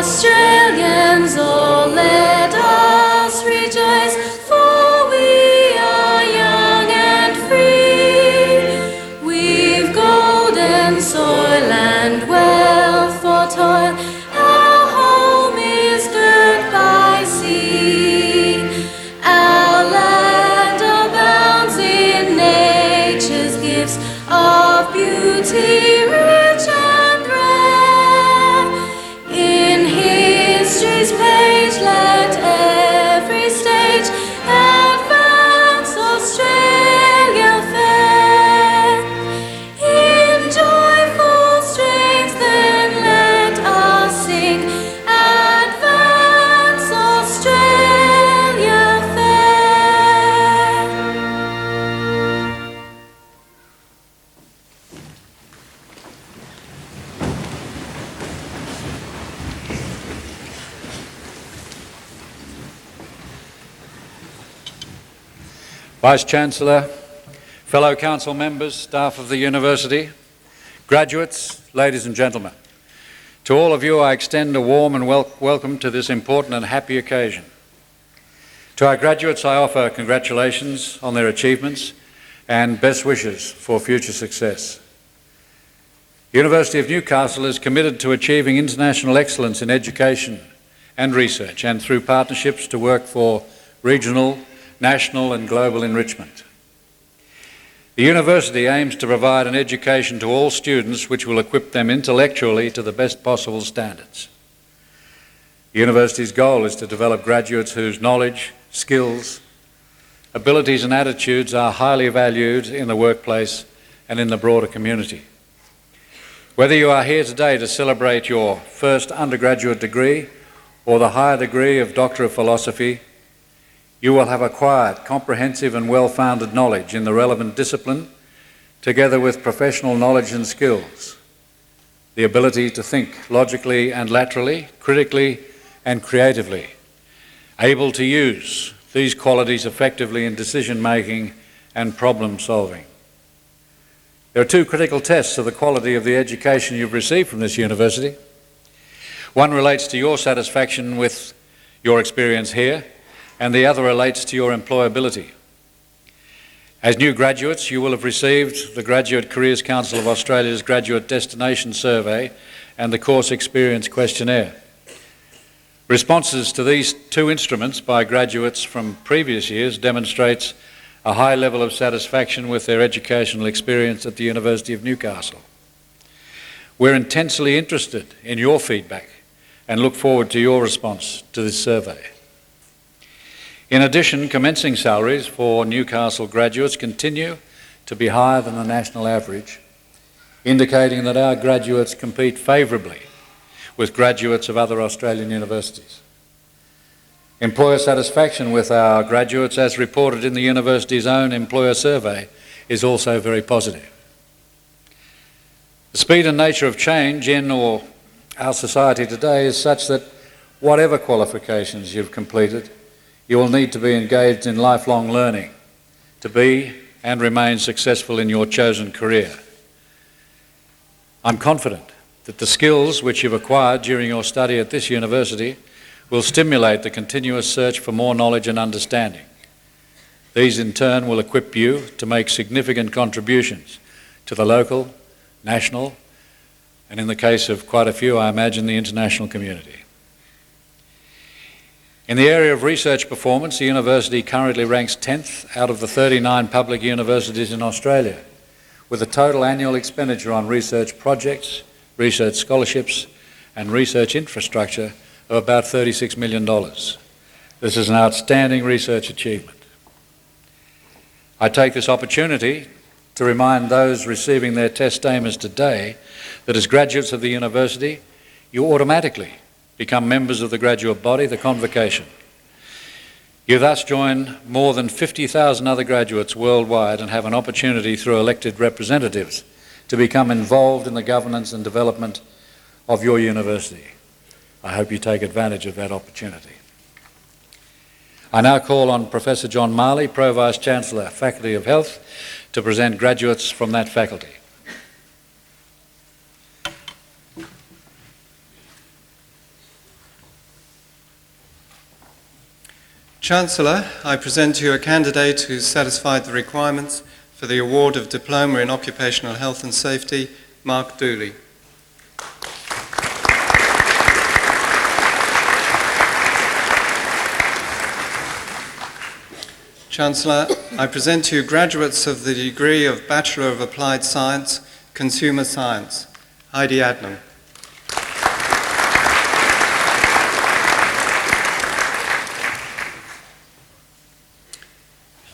Australians, oh let us rejoice, for we are young and free. We've golden soil and wealth for toil, our home is good by sea. Our land abounds in nature's gifts of beauty rich and rare. In history's page let every stage advance Australia fair. In joyful strains then let us sing, advance Australia fair. Vice-Chancellor, fellow council members, staff of the university, graduates, ladies and gentlemen. To all of you I extend a warm and welcome to this important and happy occasion. To our graduates I offer congratulations on their achievements and best wishes for future success. The University of Newcastle is committed to achieving international excellence in education and research, and through partnerships to work for regional, national and global enrichment. The university aims to provide an education to all students which will equip them intellectually to the best possible standards. The university's goal is to develop graduates whose knowledge, skills, abilities and attitudes are highly valued in the workplace and in the broader community. Whether you are here today to celebrate your first undergraduate degree or the higher degree of Doctor of Philosophy, you will have acquired comprehensive and well-founded knowledge in the relevant discipline, together with professional knowledge and skills, the ability to think logically and laterally, critically and creatively, able to use these qualities effectively in decision-making and problem-solving. There are two critical tests of the quality of the education you've received from this university. One relates to your satisfaction with your experience here, and the other relates to your employability. As new graduates, you will have received the Graduate Careers Council of Australia's Graduate Destination Survey and the Course Experience Questionnaire. Responses to these two instruments by graduates from previous years demonstrates a high level of satisfaction with their educational experience at the University of Newcastle. We're intensely interested in your feedback and look forward to your response to this survey. In addition, commencing salaries for Newcastle graduates continue to be higher than the national average, indicating that our graduates compete favourably with graduates of other Australian universities. Employer satisfaction with our graduates, as reported in the university's own employer survey, is also very positive. The speed and nature of change in our society today is such that whatever qualifications you've completed, you will need to be engaged in lifelong learning to be and remain successful in your chosen career. I'm confident that the skills which you've acquired during your study at this university will stimulate the continuous search for more knowledge and understanding. These in turn will equip you to make significant contributions to the local, national, and in the case of quite a few, I imagine, the international community. In the area of research performance, the university currently ranks 10th out of the 39 public universities in Australia, with a total annual expenditure on research projects, research scholarships and research infrastructure of about $36 million. This is an outstanding research achievement. I take this opportunity to remind those receiving their test statements today that as graduates of the university, you automatically become members of the graduate body, the Convocation. You thus join more than 50,000 other graduates worldwide and have an opportunity through elected representatives to become involved in the governance and development of your university. I hope you take advantage of that opportunity. I now call on Professor John Marley, Pro Vice-Chancellor, Faculty of Health, to present graduates from that faculty. Chancellor, I present to you a candidate who satisfied the requirements for the award of Diploma in Occupational Health and Safety, Mark Dooley. Chancellor, I present to you graduates of the degree of Bachelor of Applied Science, Consumer Science, Heidi Adnam.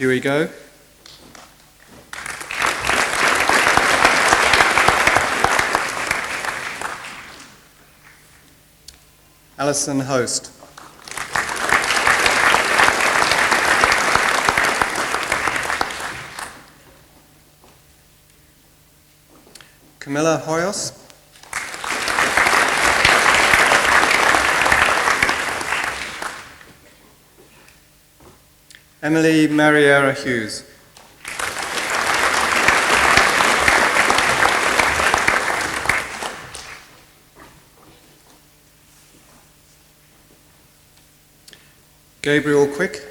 Huey Go. Alison Host. Camilla Hoyos. Emily Mariera Hughes. Gabriel Quick.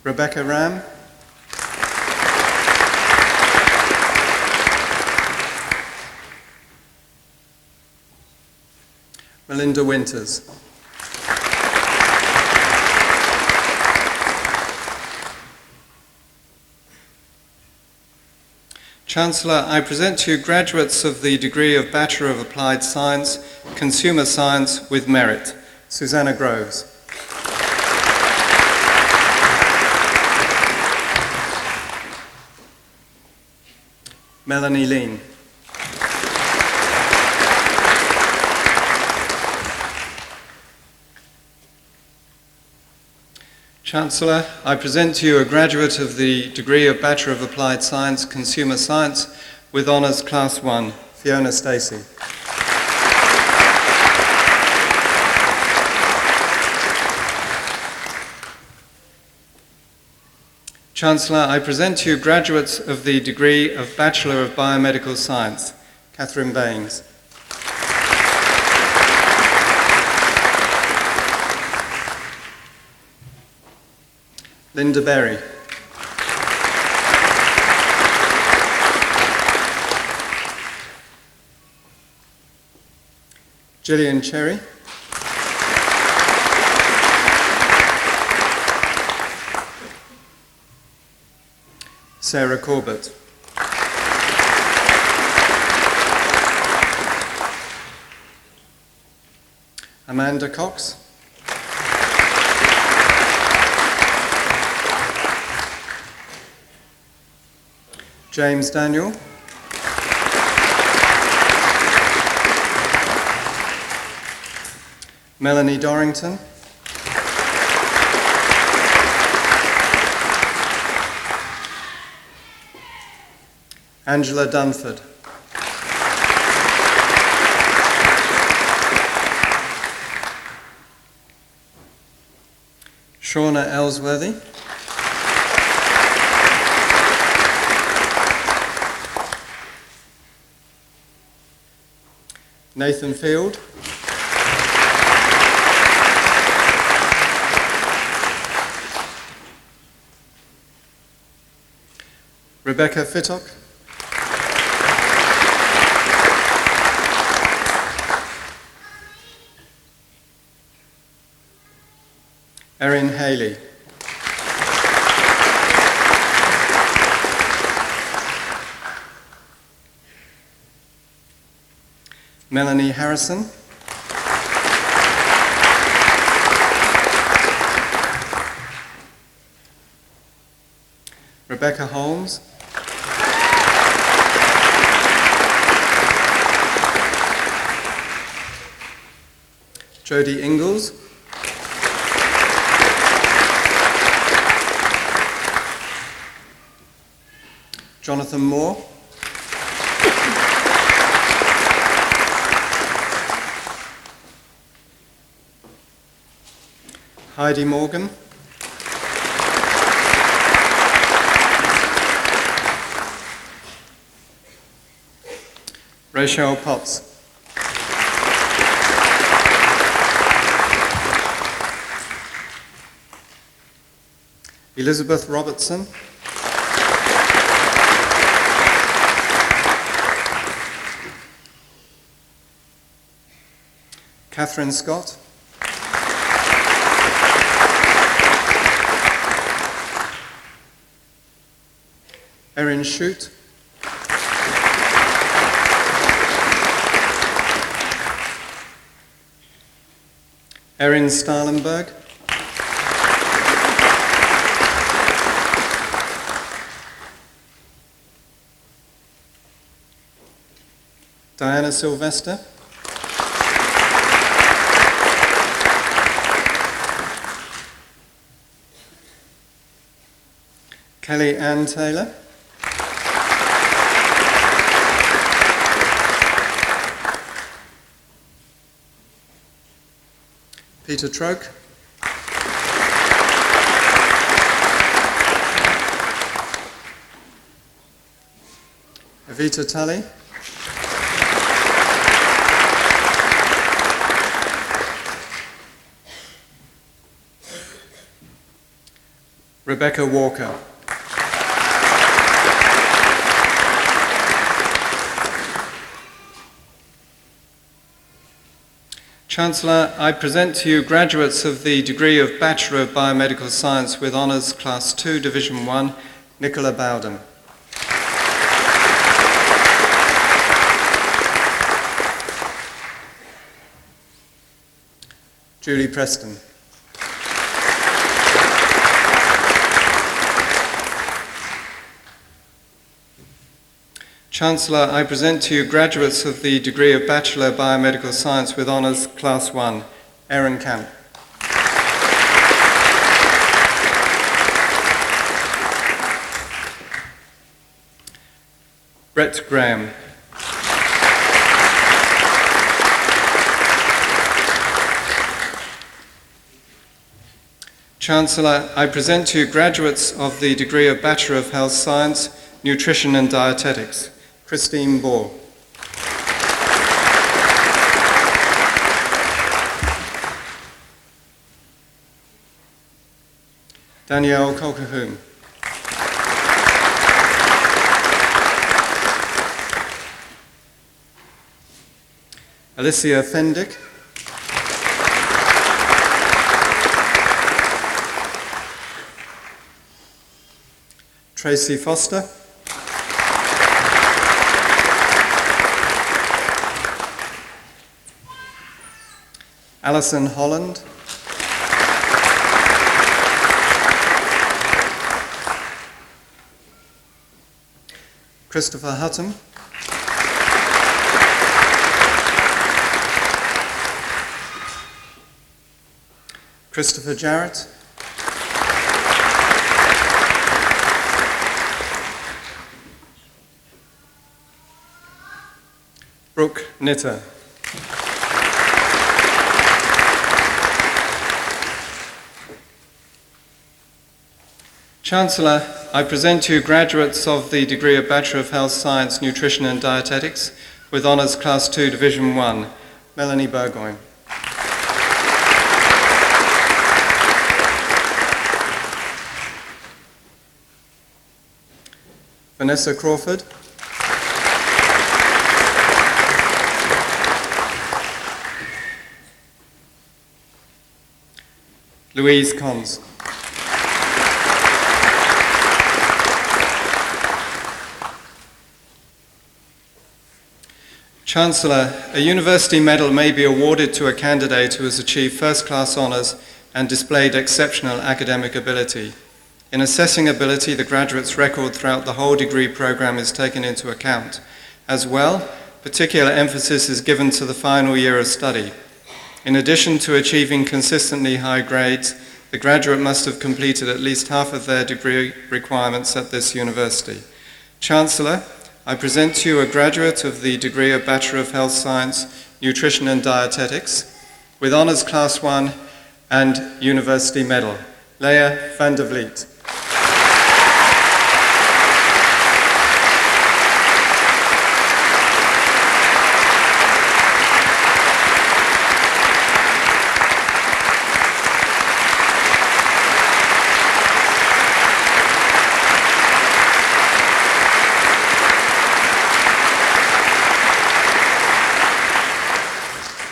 Rebecca Ram. Melinda Winters. Chancellor, I present to you graduates of the degree of Bachelor of Applied Science, Consumer Science with Merit, Susanna Groves. Melanie Lean. Chancellor, I present to you a graduate of the degree of Bachelor of Applied Science, Consumer Science with Honours Class 1, Fiona Stacey. Chancellor, I present to you graduates of the degree of Bachelor of Biomedical Science, Catherine Baines. Linda Berry. Gillian Cherry. Sarah Corbett. Amanda Cox. James Daniel. Melanie Dorrington. Angela Dunford. Shauna Ellsworthy. Nathan Field. Rebecca Fittock. Erin Haley. Melanie Harrison. Rebecca Holmes. Jodie Ingalls. Jonathan Moore. Heidi Morgan. Rachel Potts. Elizabeth Robertson. Catherine Scott. Erin Shute. Erin Stalenberg. Diana Sylvester. Kelly Ann Taylor. Peter Troke. Evita Tully. Rebecca Walker. Chancellor, I present to you graduates of the degree of Bachelor of Biomedical Science with Honours Class 2, Division 1, Nicola Bowden. Julie Preston. Chancellor, I present to you graduates of the degree of Bachelor of Biomedical Science with Honours Class 1, Aaron Camp. Brett Graham. Chancellor, I present to you graduates of the degree of Bachelor of Health Science, Nutrition and Dietetics, Christine Ball. Danielle Colquhoun. Alicia Fendick. Tracy Foster. Alison Holland. Christopher Hutton. Christopher Jarrett. Brooke Knitter. Chancellor, I present to you graduates of the degree of Bachelor of Health Science, Nutrition and Dietetics with Honours Class 2, Division 1, Melanie Burgoyne. Vanessa Crawford. Louise Cons. Chancellor, a university medal may be awarded to a candidate who has achieved first-class honours and displayed exceptional academic ability. In assessing ability, the graduate's record throughout the whole degree programme is taken into account. As well, particular emphasis is given to the final year of study. In addition to achieving consistently high grades, the graduate must have completed at least half of their degree requirements at this university. Chancellor, I present to you a graduate of the degree of Bachelor of Health Science, Nutrition and Dietetics with Honours Class 1 and University Medal, Leah van der Vliet.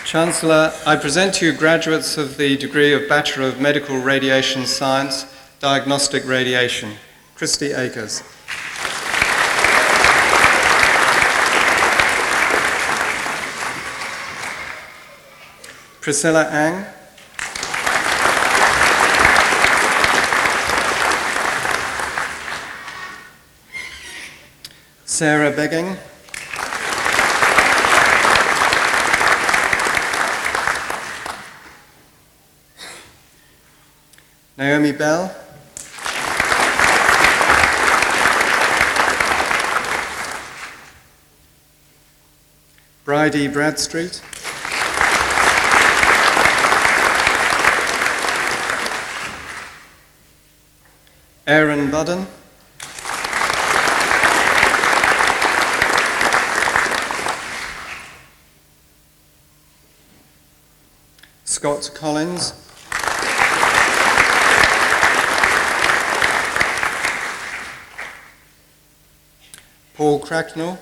Chancellor, I present to you graduates of the degree of Bachelor of Medical Radiation Science, Diagnostic Radiation. Christy Akers. Priscilla Ang. Sarah Begging. Naomi Bell. Bridie Bradstreet. Aaron Budden. Scott Collins. Paul Cracknell.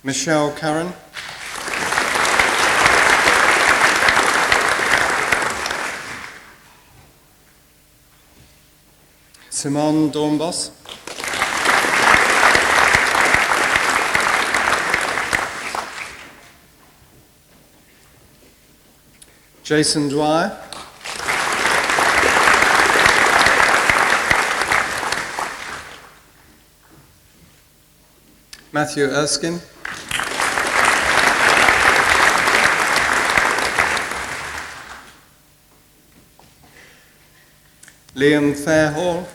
Michelle Curran. Simone Dornbos. Jason Dwyer. Matthew Erskine. Liam Fairhall.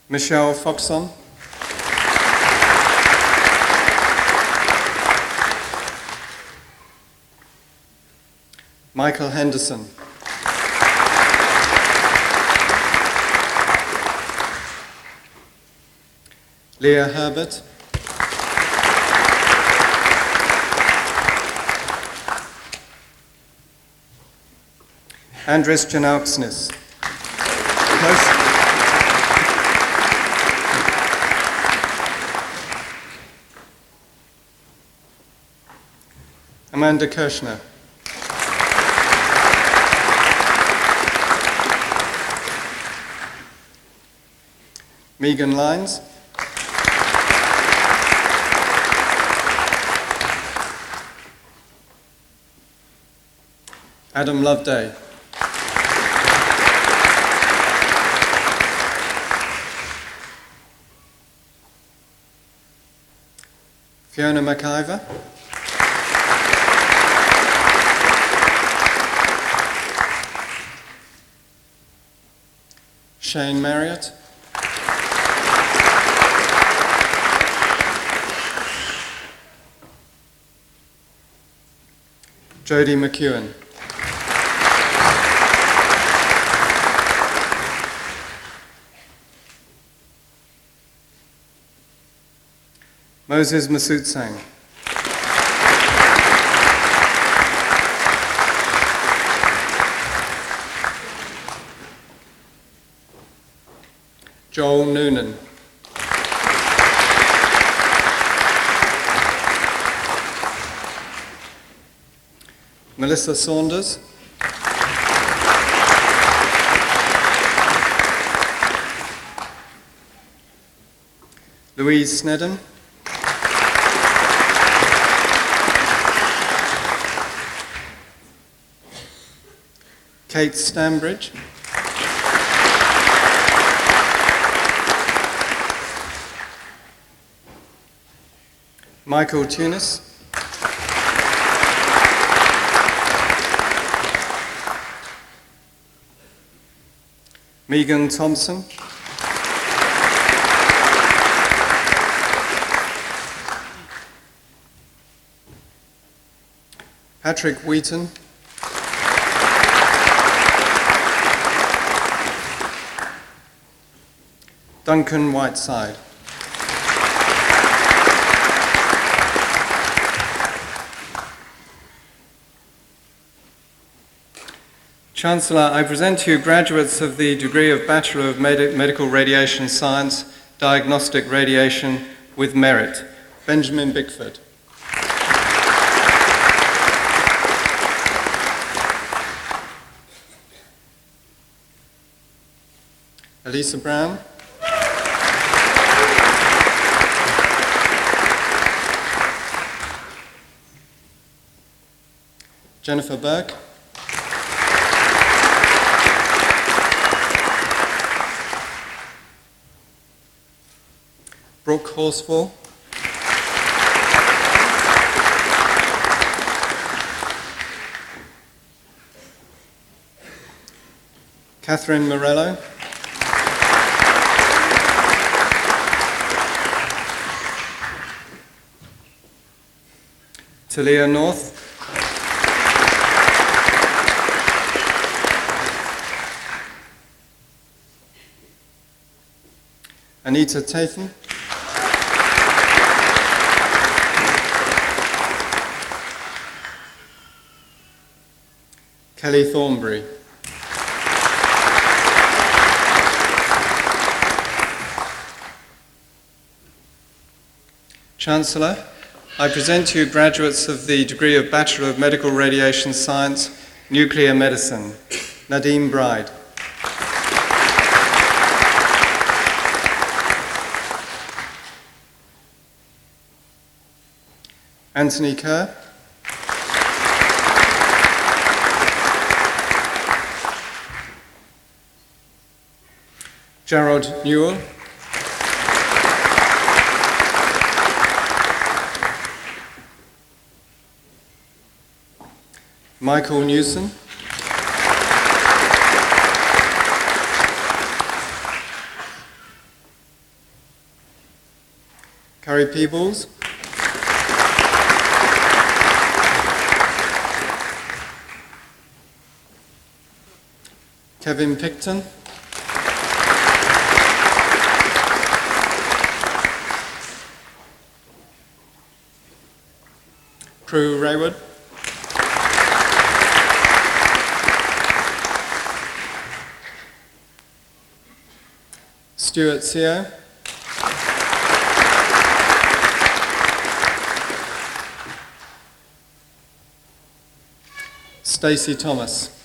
Michelle Foxon. Michael Henderson. Leah Herbert. Andres Janauksnis. Amanda Kirshner. Megan Lyons. Adam Loveday. Fiona McIver. Shane Marriott. Jodie McEwen. Moses Masutsang. Joel Noonan. Melissa Saunders. Louise Snedden. Kate Stambridge. Michael Tunis. Megan Thompson. Patrick Wheaton. Duncan Whiteside. Chancellor, I present to you graduates of the degree of Bachelor of Medical Radiation Science, Diagnostic Radiation with Merit. Benjamin Bickford. Elisa Brown. Jennifer Burke. Brooke Horsfall. Catherine Morello. Talia North. Anita Tathan. Kelly Thornbury. Chancellor, I present to you graduates of the degree of Bachelor of Medical Radiation Science, Nuclear Medicine. Nadine Bride. Anthony Kerr. Gerald Newell. Michael Newson. Carrie Peebles. Kevin Picton. Prue Raywood. Stuart Seo. Stacey Thomas.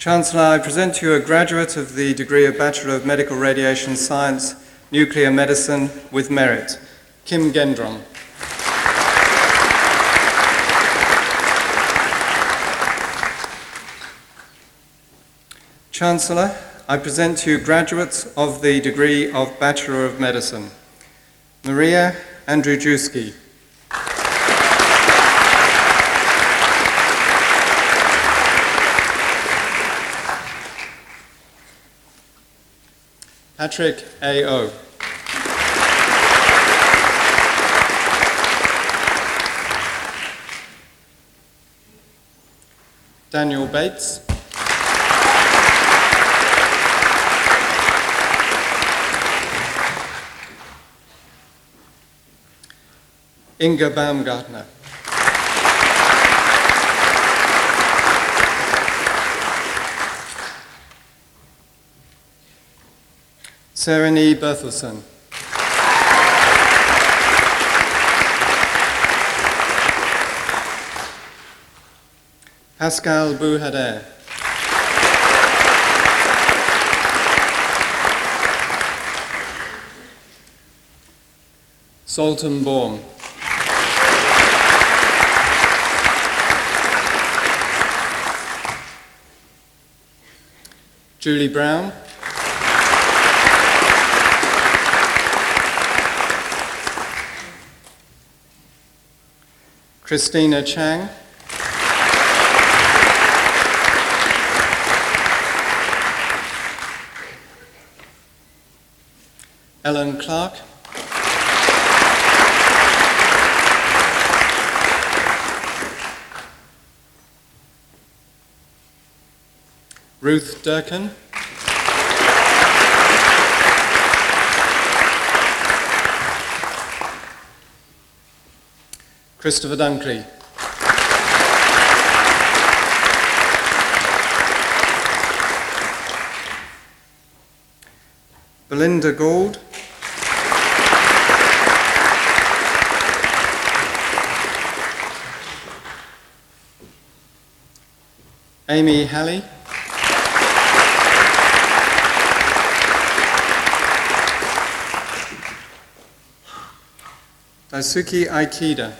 Chancellor, I present to you a graduate of the degree of Bachelor of Medical Radiation Science, Nuclear Medicine with Merit, Kim Gendron. Chancellor, I present to you graduates of the degree of Bachelor of Medicine, Maria Andrzejewski. Patrick A.O. Daniel Bates. Inga Baumgartner. Sarah Nee Berthelsen. Pascal Bouhader. Sultan Baum. Julie Brown. Christina Chang. Ellen Clark. Ruth Durkin. Christopher Dunkley. Belinda Gould. Amy Halley. Daisuke Aikida.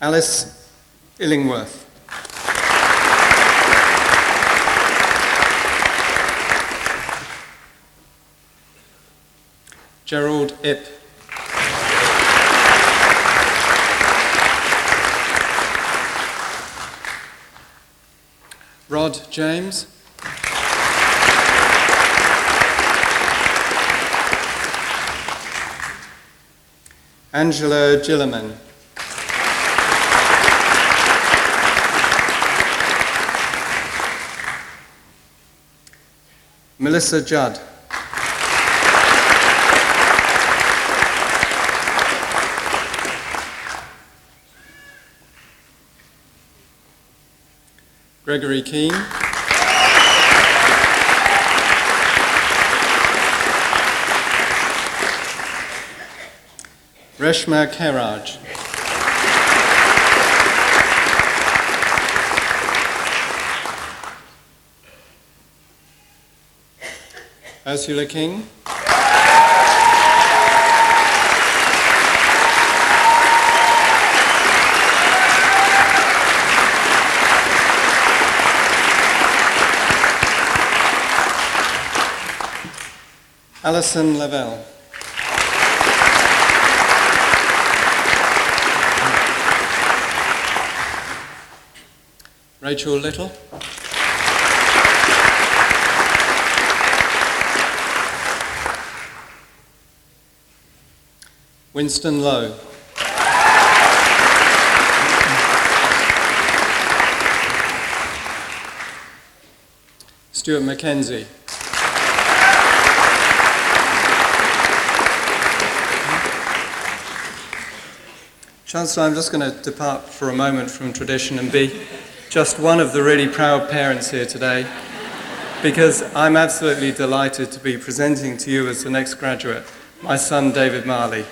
Alice Illingworth. Gerald Ip. Rod James. Angela Gilliman. Melissa Judd. Gregory Keane. Reshma Keraj. Ursula King. Alison Lavelle. Rachel Little. Winston Lowe. Stuart Mackenzie. Chancellor, I'm just going to depart for a moment from tradition and be just one of the really proud parents here today, because I'm absolutely delighted to be presenting to you as the next graduate, my son David Marley.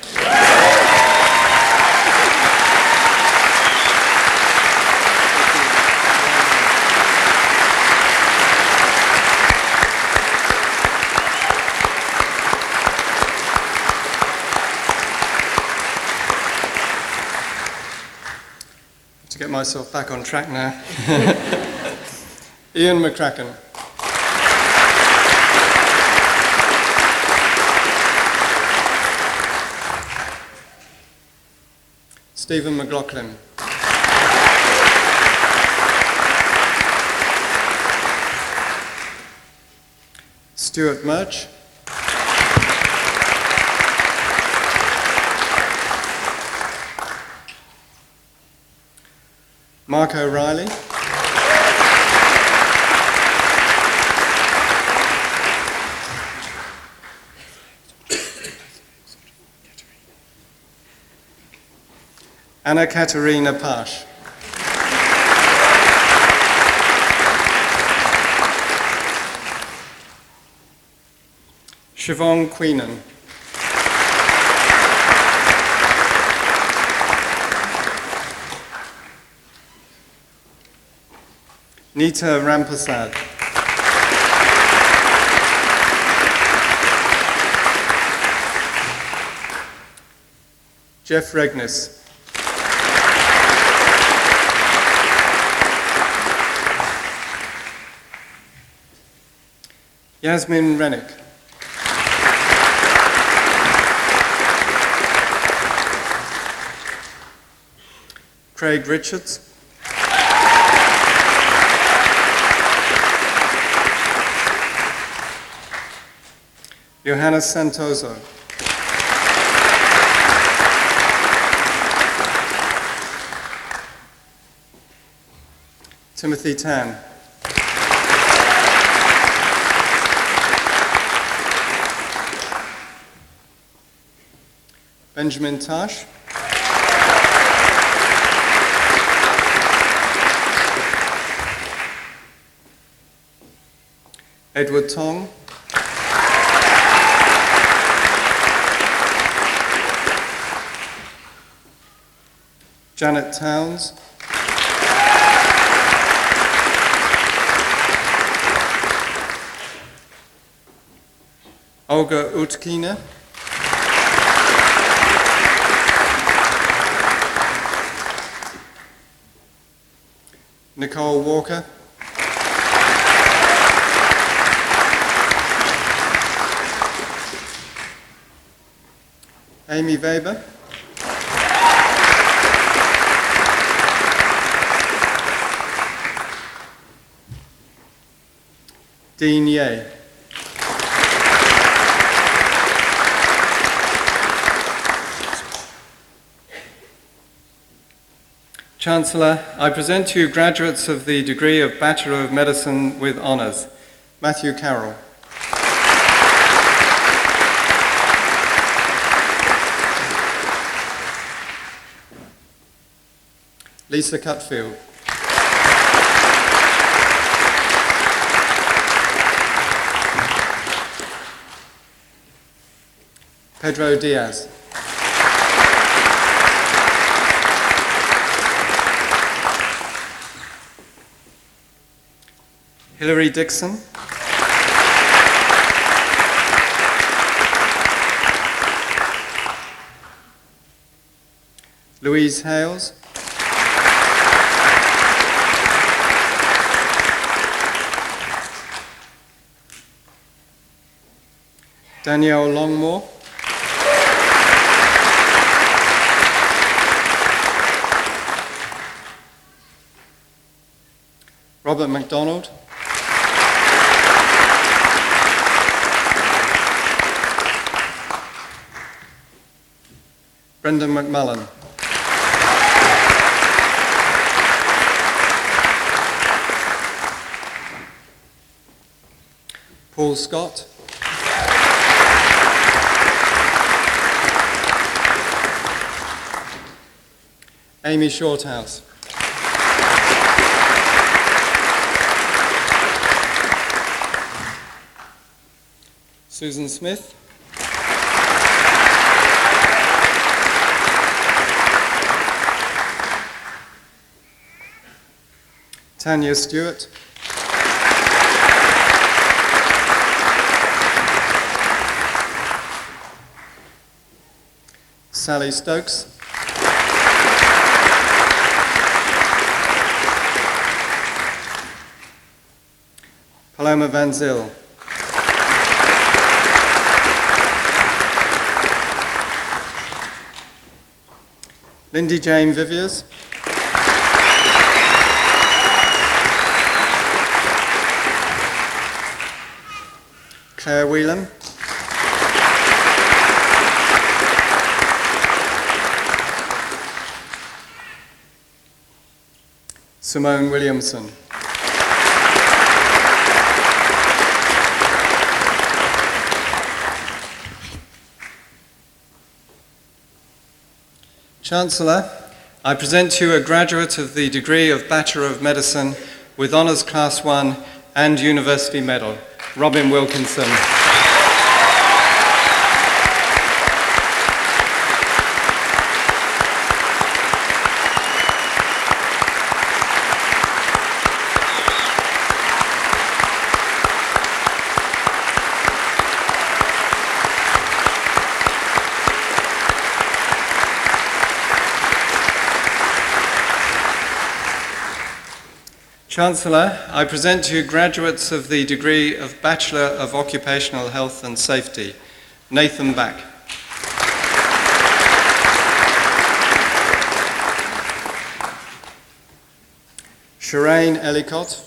To get myself back on track now. Ian McCracken. Stephen McLaughlin. Stuart Murch. Mark O'Reilly. Anna Katerina Pash. Siobhan Queenan. Nita Rampasad. Jeff Regnis. Yasmin Rennick. Craig Richards. Johannes Santoso. Timothy Tan. Benjamin Tash. Edward Tong. Janet Towns. Olga Utkina. Nicole Walker. Amy Weber. Dean Ye. Chancellor, I present to you graduates of the degree of Bachelor of Medicine with Honours. Matthew Carroll. Lisa Cutfield. Pedro Diaz. Hilary Dixon. Louise Hales. Danielle Longmore. Robert MacDonald. Brendan McMullen. Paul Scott. Amy Shorthouse. Susan Smith. Tanya Stewart. Sally Stokes. Paloma Van Zyl. Lindy Jane Viviers. Claire Whelan. Simone Williamson. Chancellor, I present to you a graduate of the degree of Bachelor of Medicine with Honours Class 1 and University Medal, Robin Wilkinson. Chancellor, I present to you graduates of the degree of Bachelor of Occupational Health and Safety, Nathan Back. Shireen Ellicott.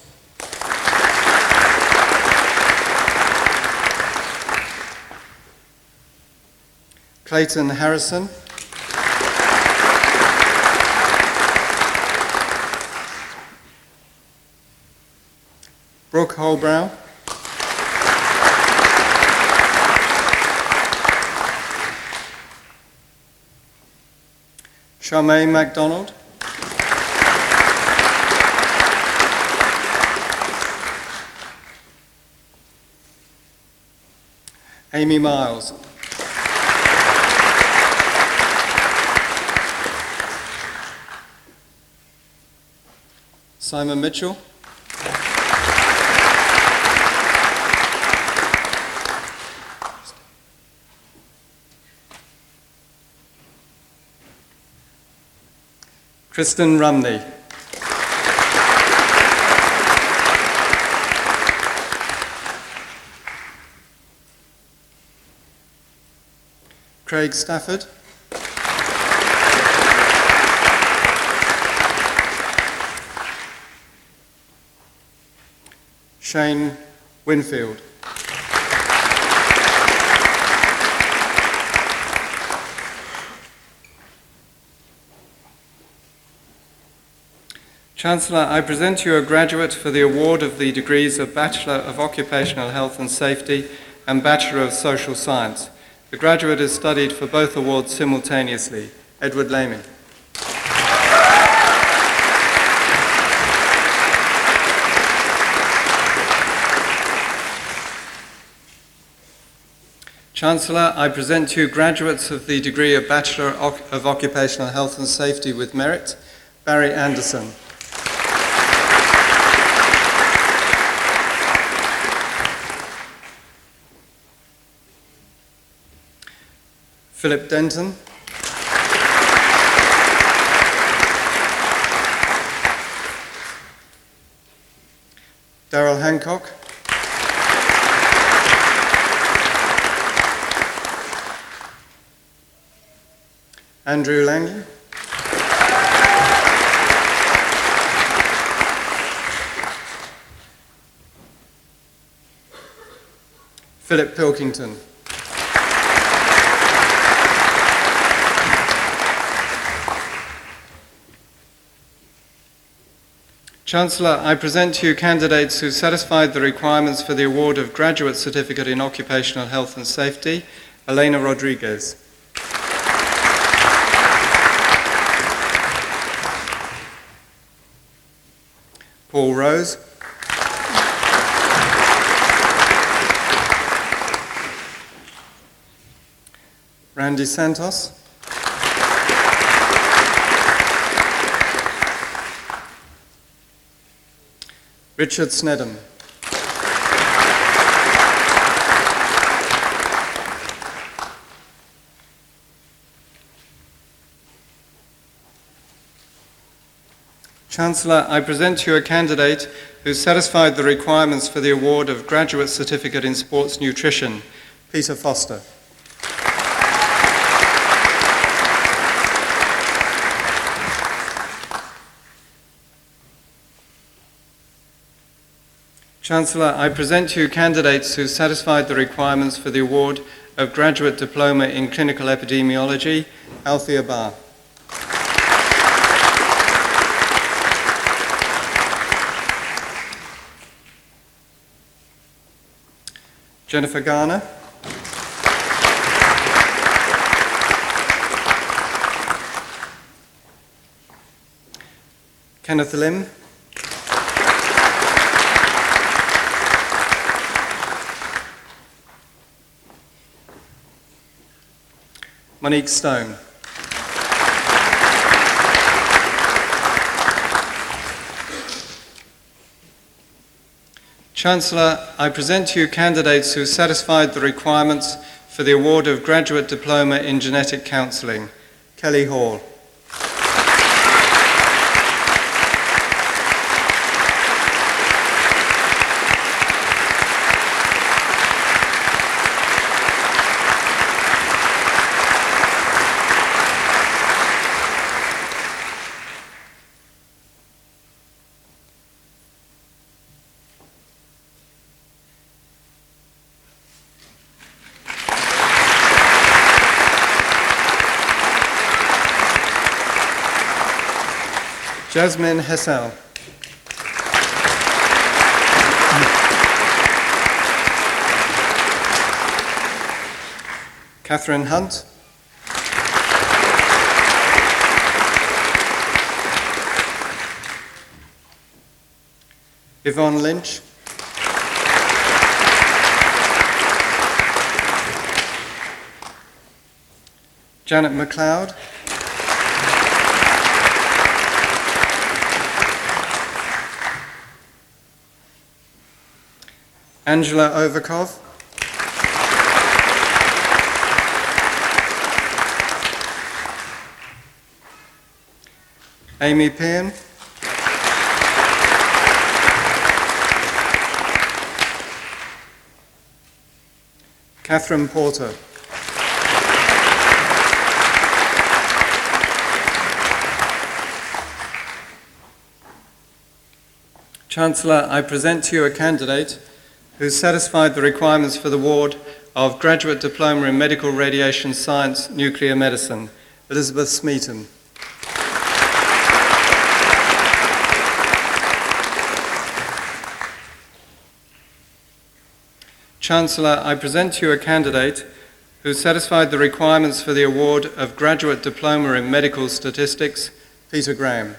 Clayton Harrison. Brooke Holbrow. Charmaine MacDonald. Amy Miles. Simon Mitchell. Kristen Rumney. Craig Stafford. Shane Winfield. Chancellor, I present to you a graduate for the award of the degrees of Bachelor of Occupational Health and Safety and Bachelor of Social Science. The graduate has studied for both awards simultaneously. Edward Lamy. Chancellor, I present to you graduates of the degree of Bachelor of Occupational Health and Safety with Merit, Barry Anderson. Philip Denton. Daryl Hancock. Andrew Lange. Philip Pilkington. Chancellor, I present to you candidates who satisfied the requirements for the award of Graduate Certificate in Occupational Health and Safety. Elena Rodriguez. Paul Rose. Randy Santos. Richard Snedham. Chancellor, I present to you a candidate who satisfied the requirements for the award of Graduate Certificate in Sports Nutrition, Peter Foster. Chancellor, I present to you candidates who satisfied the requirements for the award of Graduate Diploma in Clinical Epidemiology, Althea Barr. Jennifer Garner. Kenneth Lim. Monique Stone. Chancellor, I present to you candidates who satisfied the requirements for the award of Graduate Diploma in Genetic Counselling, Kelly Hall. Jasmine Hessel. Catherine Hunt. Yvonne Lynch, Janet MacLeod, Angela Overkov, Amy Pearn, Catherine Porter, Chancellor, I present to you a candidate who satisfied the requirements for the award of Graduate Diploma in Medical Radiation Science, Nuclear Medicine, Elizabeth Smeaton. Chancellor, I present to you a candidate who satisfied the requirements for the award of Graduate Diploma in Medical Statistics, Peter Graham.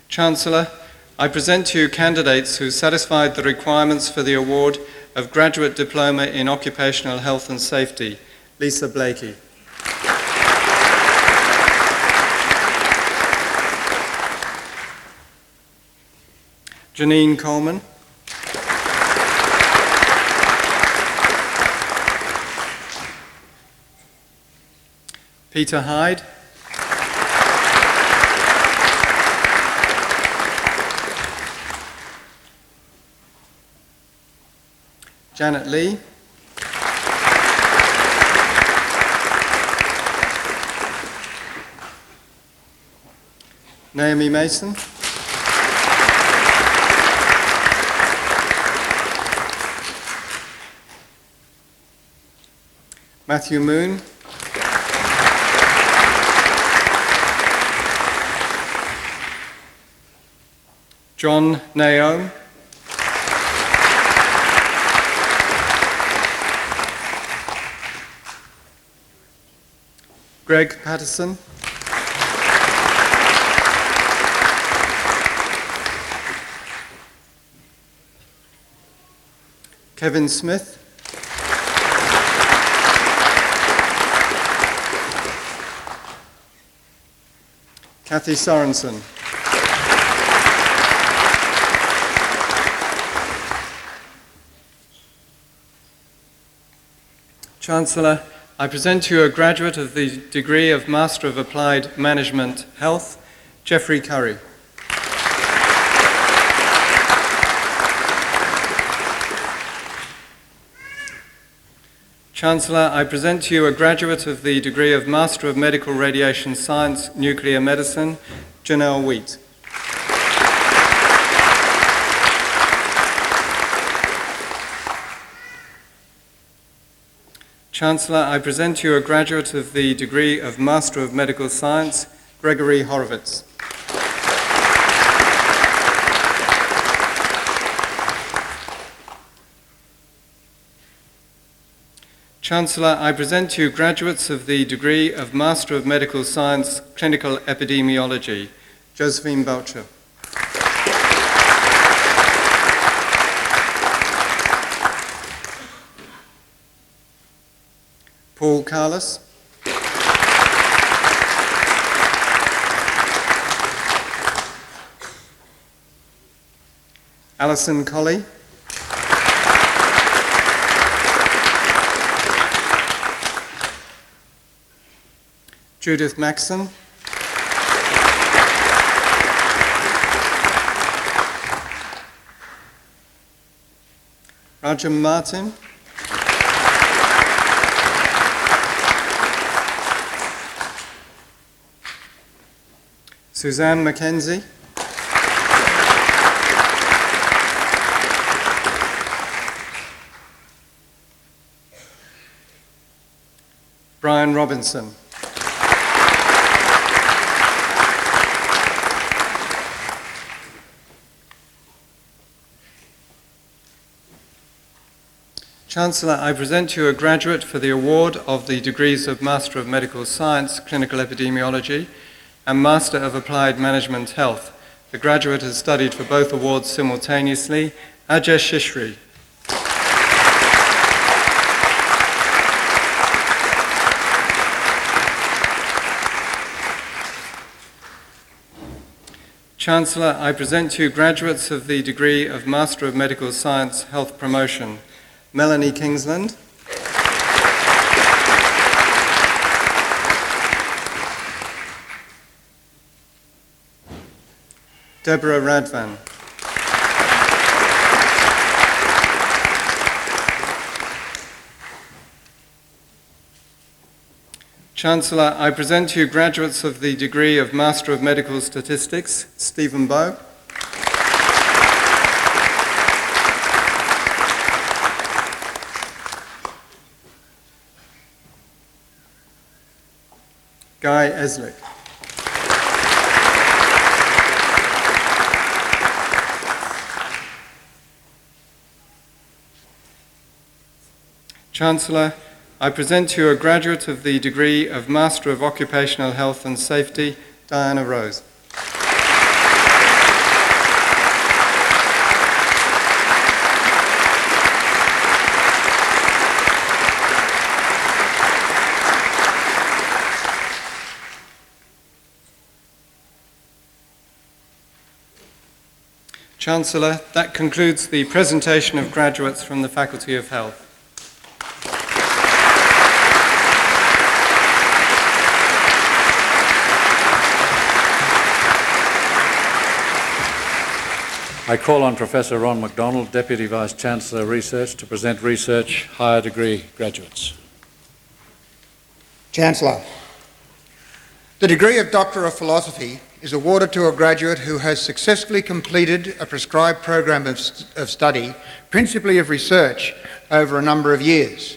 Chancellor, I present to you candidates who satisfied the requirements for the award of Graduate Diploma in Occupational Health and Safety, Lisa Blakey. Janine Coleman, Peter Hyde, Janet Lee, Naomi Mason, Matthew Moon, John Naome, Greg Patterson, Kevin Smith, Kathy Sorensen, Chancellor, I present to you a graduate of the degree of Master of Applied Management Health, Geoffrey Curry. Chancellor, I present to you a graduate of the degree of Master of Medical Radiation Science, Nuclear Medicine, Janelle Wheat. Chancellor, I present to you a graduate of the degree of Master of Medical Science, Gregory Horowitz. Chancellor, I present to you graduates of the degree of Master of Medical Science, Clinical Epidemiology, Josephine Boucher. Paul Carlos, Alison Colley, Judith Maxson, Rajam Martin, Suzanne Mackenzie, Brian Robinson, Chancellor, I present to you a graduate for the award of the degrees of Master of Medical Science, Clinical Epidemiology, and Master of Applied Management Health. The graduate has studied for both awards simultaneously. Ajay Shishri. Chancellor, I present to you graduates of the degree of Master of Medical Science, Health Promotion. Melanie Kingsland. Deborah Radvan. Chancellor, I present to you graduates of the degree of Master of Medical Statistics, Stephen Bowe. Guy Eslick. Chancellor, I present to you a graduate of the degree of Master of Occupational Health and Safety, Diana Rose. Chancellor, that concludes the presentation of graduates from the Faculty of Health. I call on Professor Ron MacDonald, Deputy Vice-Chancellor Research, to present research higher degree graduates. Chancellor, the degree of Doctor of Philosophy is awarded to a graduate who has successfully completed a prescribed program of study, principally of research, over a number of years.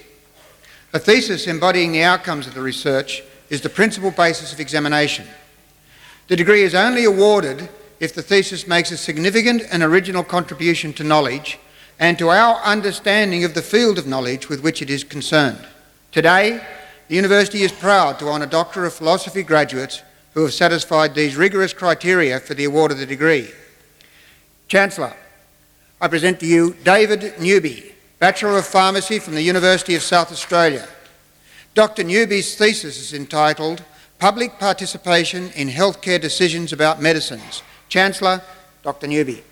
A thesis embodying the outcomes of the research is the principal basis of examination. The degree is only awarded if the thesis makes a significant and original contribution to knowledge and to our understanding of the field of knowledge with which it is concerned. Today, the University is proud to honour Doctor of Philosophy graduates who have satisfied these rigorous criteria for the award of the degree. Chancellor, I present to you David Newby, Bachelor of Pharmacy from the University of South Australia. Dr. Newby's thesis is entitled Public Participation in Healthcare Decisions About Medicines. Chancellor, Dr. Newby.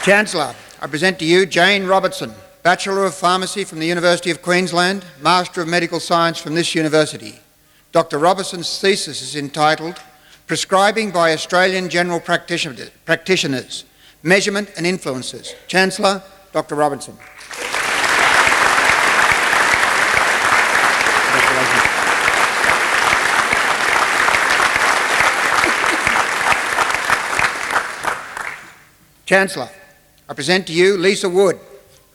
Chancellor, I present to you Jane Robertson, Bachelor of Pharmacy from the University of Queensland, Master of Medical Science from this university. Dr. Robertson's thesis is entitled Prescribing by Australian General Practitioners, Measurement and Influences. Chancellor, Dr. Robertson. Chancellor, I present to you Lisa Wood,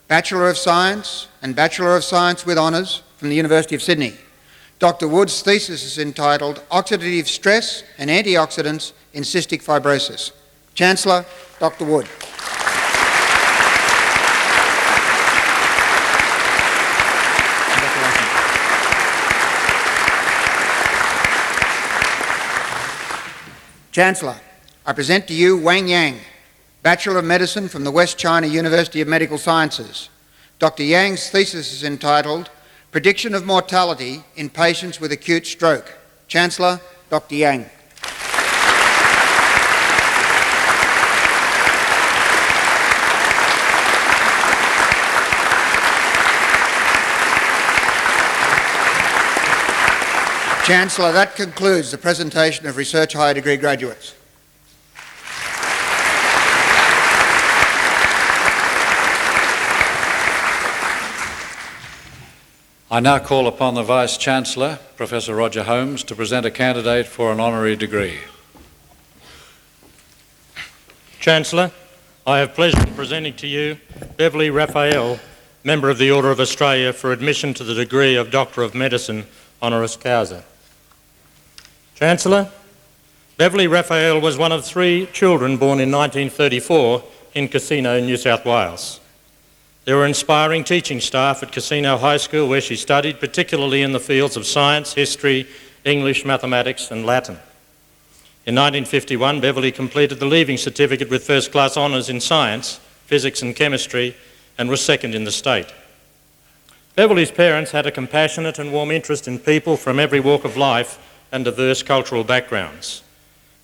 Bachelor of Science and Bachelor of Science with Honours from the University of Sydney. Dr. Wood's thesis is entitled Oxidative Stress and Antioxidants in Cystic Fibrosis. Chancellor, Dr. Wood. Chancellor, I present to you Wang Yang, Bachelor of Medicine from the West China University of Medical Sciences. Dr. Yang's thesis is entitled Prediction of Mortality in Patients with Acute Stroke. Chancellor, Dr. Yang. Chancellor, that concludes the presentation of research higher degree graduates. I now call upon the Vice-Chancellor, Professor Roger Holmes, to present a candidate for an honorary degree. Chancellor, I have pleasure in presenting to you Beverly Raphael, Member of the Order of Australia for admission to the degree of Doctor of Medicine honoris causa. Chancellor, Beverly Raphael was one of 3 children born in 1934 in Casino, New South Wales. There were inspiring teaching staff at Casino High School where she studied, particularly in the fields of science, history, English, mathematics and Latin. In 1951, Beverly completed the Leaving Certificate with first-class honours in science, physics and chemistry, and was second in the state. Beverly's parents had a compassionate and warm interest in people from every walk of life and diverse cultural backgrounds.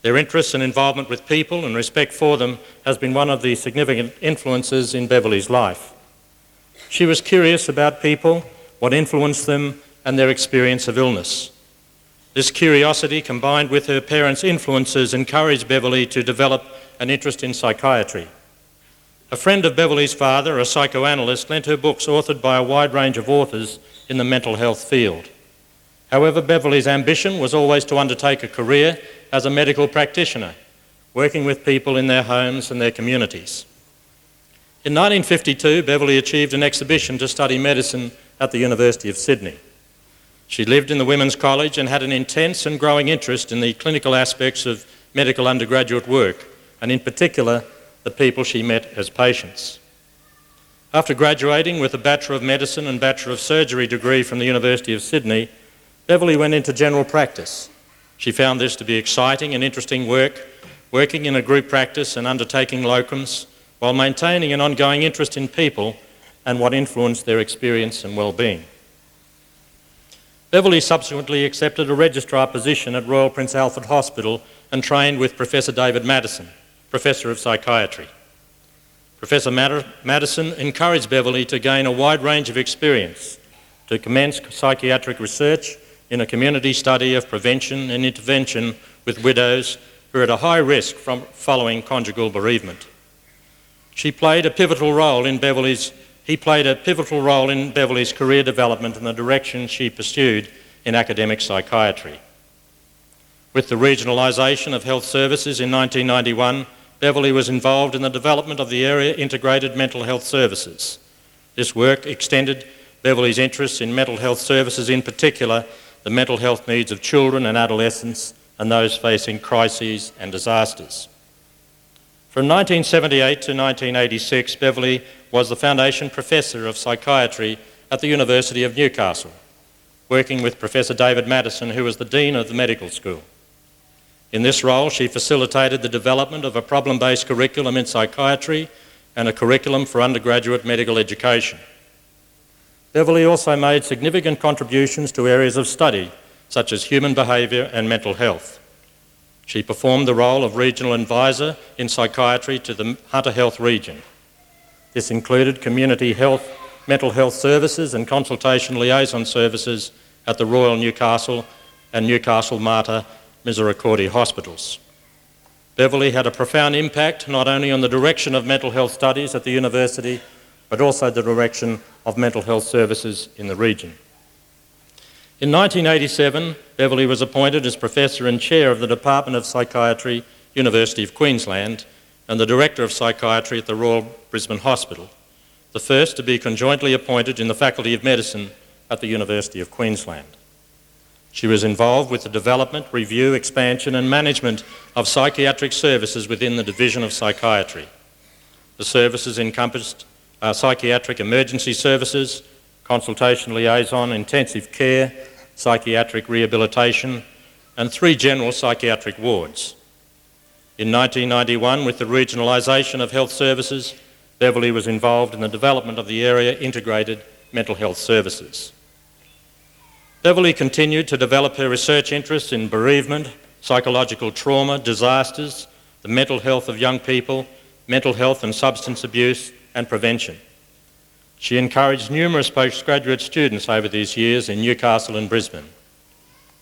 Their interest and involvement with people and respect for them has been one of the significant influences in Beverly's life. She was curious about people, what influenced them, and their experience of illness. This curiosity, combined with her parents' influences, encouraged Beverly to develop an interest in psychiatry. A friend of Beverly's father, a psychoanalyst, lent her books authored by a wide range of authors in the mental health field. However, Beverly's ambition was always to undertake a career as a medical practitioner, working with people in their homes and their communities. In 1952, Beverly achieved an exhibition to study medicine at the University of Sydney. She lived in the Women's College and had an intense and growing interest in the clinical aspects of medical undergraduate work, and in particular, the people she met as patients. After graduating with a Bachelor of Medicine and Bachelor of Surgery degree from the University of Sydney, Beverly went into general practice. She found this to be exciting and interesting work, working in a group practice and undertaking locums, while maintaining an ongoing interest in people and what influenced their experience and well-being. Beverly subsequently accepted a registrar position at Royal Prince Alfred Hospital and trained with Professor David Madison, Professor of Psychiatry. Professor Madison encouraged Beverly to gain a wide range of experience, to commence psychiatric research in a community study of prevention and intervention with widows who are at a high risk from following conjugal bereavement. He played a pivotal role in Beverly's career development and the direction she pursued in academic psychiatry. With the regionalisation of health services in 1991, Beverly was involved in the development of the area integrated mental health services. This work extended Beverly's interests in mental health services, in particular the mental health needs of children and adolescents and those facing crises and disasters. From 1978 to 1986, Beverly was the Foundation Professor of Psychiatry at the University of Newcastle, working with Professor David Madison, who was the Dean of the Medical School. In this role, she facilitated the development of a problem-based curriculum in psychiatry and a curriculum for undergraduate medical education. Beverly also made significant contributions to areas of study, such as human behaviour and mental health. She performed the role of regional advisor in psychiatry to the Hunter Health region. This included community health, mental health services and consultation liaison services at the Royal Newcastle and Newcastle Mater Misericordia hospitals. Beverly had a profound impact not only on the direction of mental health studies at the university, but also the direction of mental health services in the region. In 1987, Beverly was appointed as Professor and Chair of the Department of Psychiatry, University of Queensland, and the Director of Psychiatry at the Royal Brisbane Hospital, the first to be conjointly appointed in the Faculty of Medicine at the University of Queensland. She was involved with the development, review, expansion and management of psychiatric services within the Division of Psychiatry. The services encompassed psychiatric emergency services, consultation liaison, intensive care, psychiatric rehabilitation, and 3 general psychiatric wards. In 1991, with the regionalisation of health services, Beverly was involved in the development of the area integrated mental health services. Beverly continued to develop her research interests in bereavement, psychological trauma, disasters, the mental health of young people, mental health and substance abuse, and prevention. She encouraged numerous postgraduate students over these years in Newcastle and Brisbane.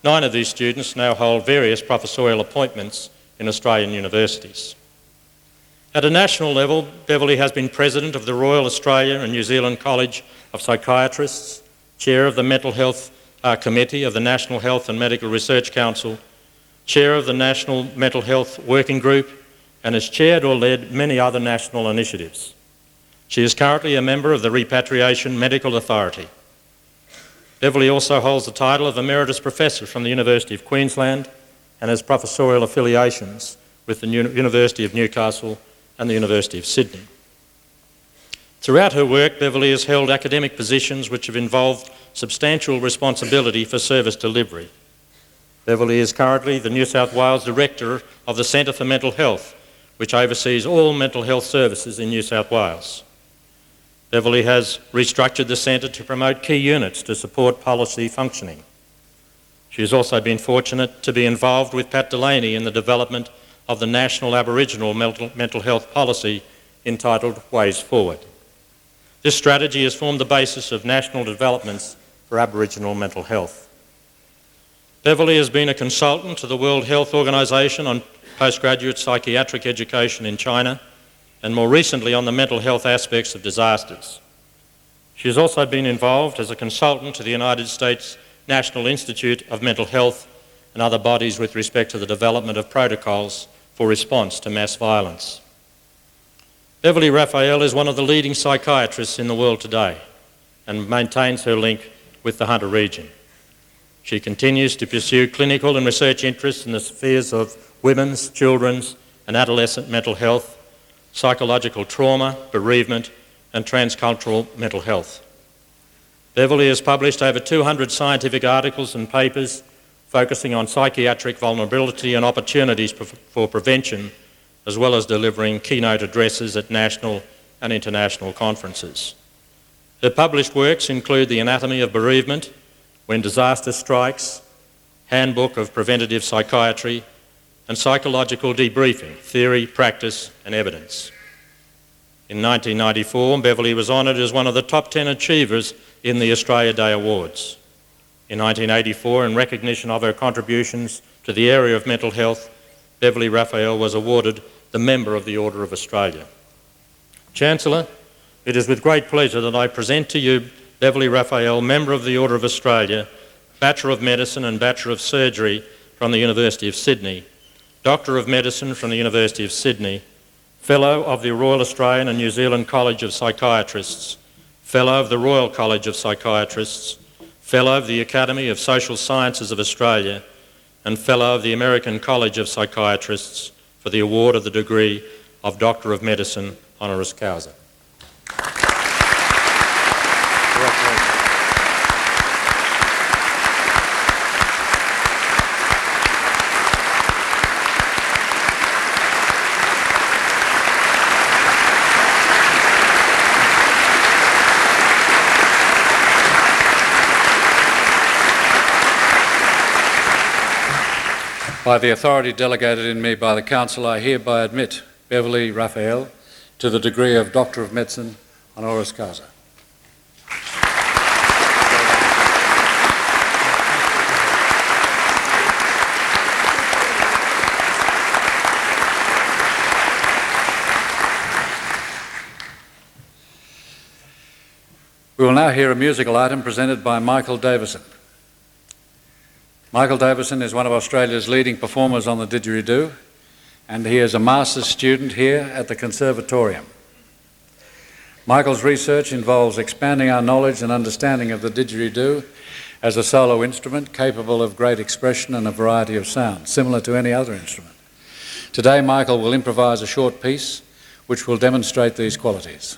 9 of these students now hold various professorial appointments in Australian universities. At a national level, Beverly has been President of the Royal Australia and New Zealand College of Psychiatrists, Chair of the Mental Health Committee of the National Health and Medical Research Council, Chair of the National Mental Health Working Group, and has chaired or led many other national initiatives. She is currently a member of the Repatriation Medical Authority. Beverly also holds the title of Emeritus Professor from the University of Queensland and has professorial affiliations with the University of Newcastle and the University of Sydney. Throughout her work, Beverly has held academic positions which have involved substantial responsibility for service delivery. Beverly is currently the New South Wales Director of the Centre for Mental Health, which oversees all mental health services in New South Wales. Beverly has restructured the centre to promote key units to support policy functioning. She has also been fortunate to be involved with Pat Delaney in the development of the National Aboriginal Mental Health Policy entitled Ways Forward. This strategy has formed the basis of national developments for Aboriginal mental health. Beverly has been a consultant to the World Health Organization on postgraduate psychiatric education in China and more recently on the mental health aspects of disasters. She has also been involved as a consultant to the United States National Institute of Mental Health and other bodies with respect to the development of protocols for response to mass violence. Beverly Raphael is one of the leading psychiatrists in the world today and maintains her link with the Hunter region. She continues to pursue clinical and research interests in the spheres of women's, children's and adolescent mental health, psychological trauma, bereavement and transcultural mental health. Beverly has published over 200 scientific articles and papers focusing on psychiatric vulnerability and opportunities for prevention, as well as delivering keynote addresses at national and international conferences. Her published works include The Anatomy of Bereavement, When Disaster Strikes, Handbook of Preventative Psychiatry, and Psychological Debriefing, Theory, Practice and Evidence. In 1994, Beverly was honoured as one of the top 10 achievers in the Australia Day Awards. In 1984, in recognition of her contributions to the area of mental health, Beverly Raphael was awarded the Member of the Order of Australia. Chancellor, it is with great pleasure that I present to you Beverly Raphael, Member of the Order of Australia, Bachelor of Medicine and Bachelor of Surgery from the University of Sydney, Doctor of Medicine from the University of Sydney, Fellow of the Royal Australian and New Zealand College of Psychiatrists, Fellow of the Royal College of Psychiatrists, Fellow of the Academy of Social Sciences of Australia, and Fellow of the American College of Psychiatrists for the award of the degree of Doctor of Medicine honoris causa. By the authority delegated in me by the Council, I hereby admit Beverly Raphael to the degree of Doctor of Medicine honoris causa. We will now hear a musical item presented by Michael Davison. Michael Davison is one of Australia's leading performers on the didgeridoo, and he is a master's student here at the Conservatorium. Michael's research involves expanding our knowledge and understanding of the didgeridoo as a solo instrument capable of great expression and a variety of sounds, similar to any other instrument. Today, Michael will improvise a short piece which will demonstrate these qualities.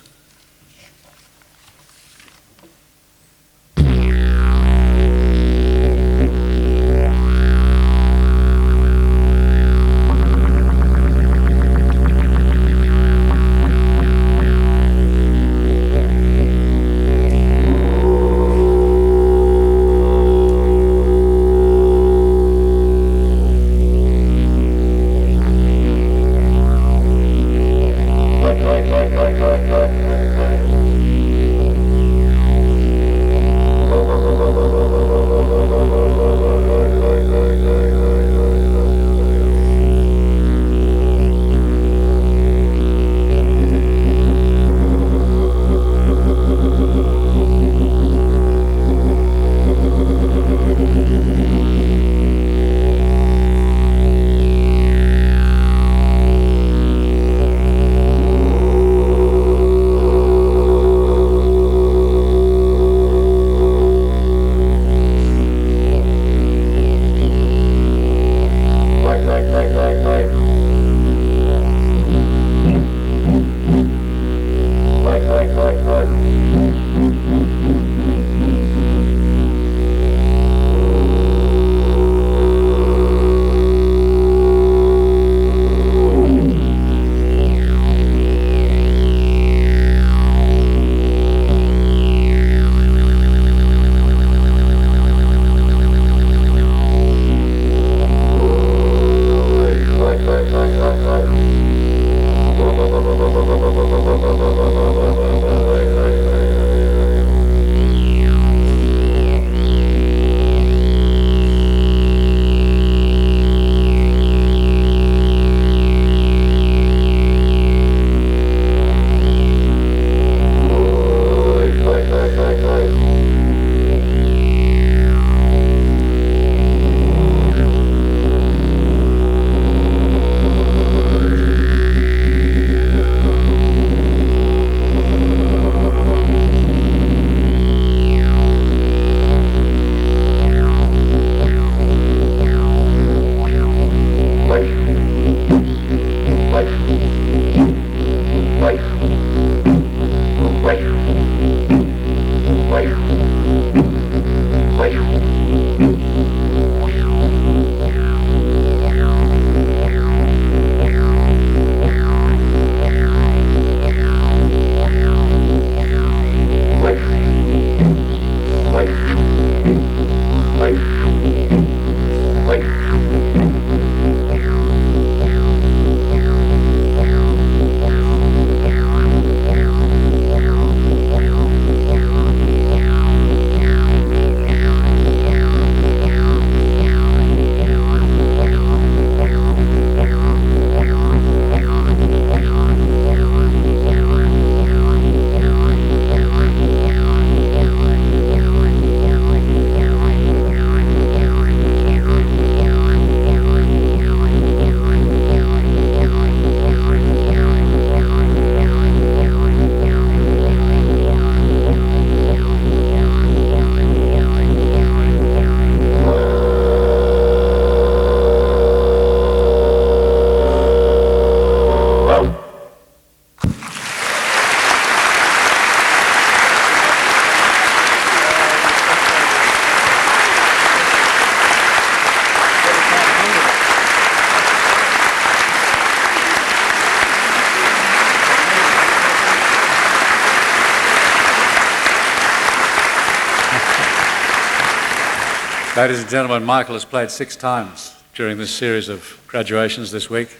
Ladies and gentlemen, Michael has played 6 times during this series of graduations this week.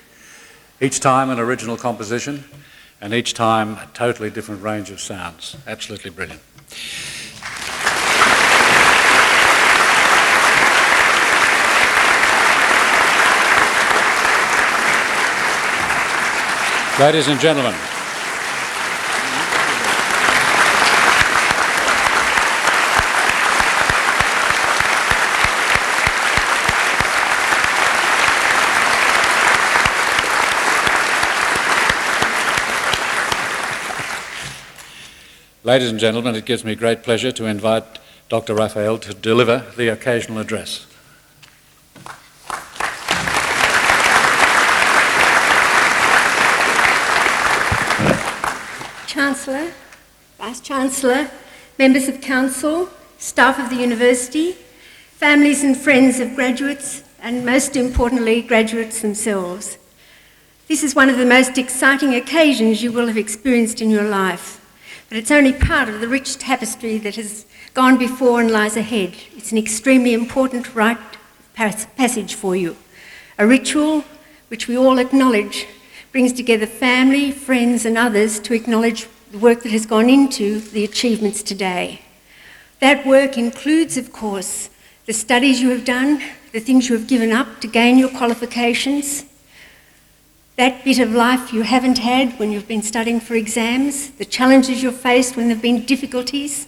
Each time an original composition, and each time a totally different range of sounds. Absolutely brilliant. Ladies and gentlemen, ladies and gentlemen, it gives me great pleasure to invite Dr. Raphael to deliver the occasional address. Chancellor, Vice-Chancellor, members of Council, staff of the University, families and friends of graduates, and most importantly, graduates themselves. This is one of the most exciting occasions you will have experienced in your life, but it's only part of the rich tapestry that has gone before and lies ahead. It's an extremely important rite passage for you, a ritual which we all acknowledge brings together family, friends and others to acknowledge the work that has gone into the achievements today. That work includes, of course, the studies you have done, the things you have given up to gain your qualifications, that bit of life you haven't had when you've been studying for exams, the challenges you've faced when there have been difficulties,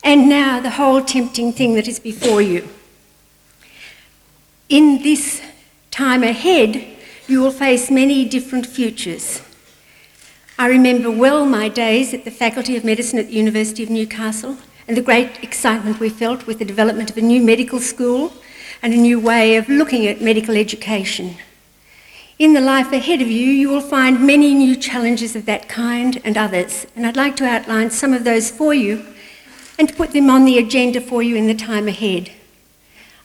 and now the whole tempting thing that is before you. In this time ahead, you will face many different futures. I remember well my days at the Faculty of Medicine at the University of Newcastle and the great excitement we felt with the development of a new medical school and a new way of looking at medical education. In the life ahead of you, you will find many new challenges of that kind and others, and I'd like to outline some of those for you and to put them on the agenda for you in the time ahead.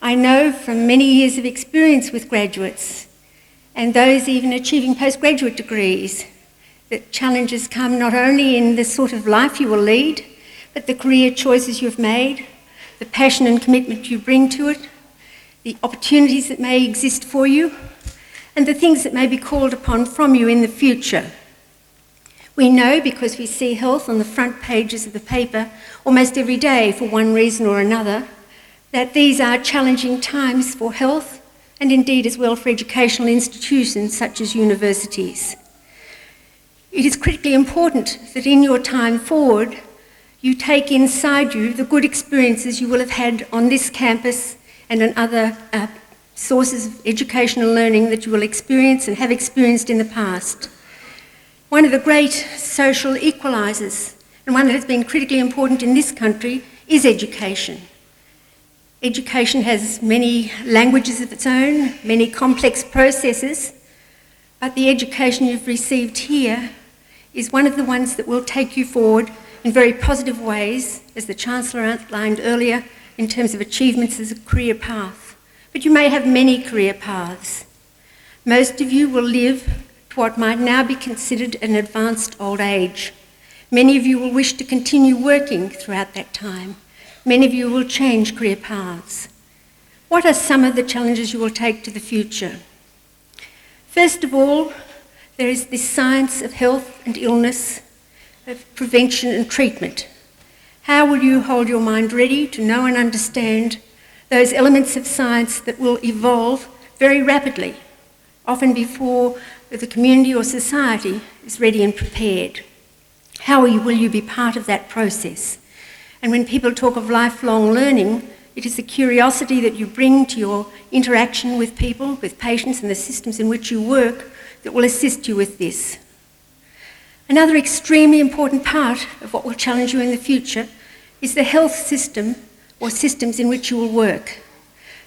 I know from many years of experience with graduates and those even achieving postgraduate degrees, that challenges come not only in the sort of life you will lead, but the career choices you've made, the passion and commitment you bring to it, the opportunities that may exist for you, and the things that may be called upon from you in the future. We know, because we see health on the front pages of the paper almost every day for one reason or another, that these are challenging times for health, and indeed as well for educational institutions such as universities. It is critically important that in your time forward, you take inside you the good experiences you will have had on this campus and on other sources of educational learning that you will experience and have experienced in the past. One of the great social equalisers, and one that has been critically important in this country, is education. Education has many languages of its own, many complex processes, but the education you've received here is one of the ones that will take you forward in very positive ways, as the Chancellor outlined earlier, in terms of achievements as a career path. But you may have many career paths. Most of you will live to what might now be considered an advanced old age. Many of you will wish to continue working throughout that time. Many of you will change career paths. What are some of the challenges you will take to the future? First of all, there is this science of health and illness, of prevention and treatment. How will you hold your mind ready to know and understand those elements of science that will evolve very rapidly, often before the community or society is ready and prepared? How will you be part of that process? And when people talk of lifelong learning, it is the curiosity that you bring to your interaction with people, with patients and the systems in which you work that will assist you with this. Another extremely important part of what will challenge you in the future is the health system or systems in which you will work.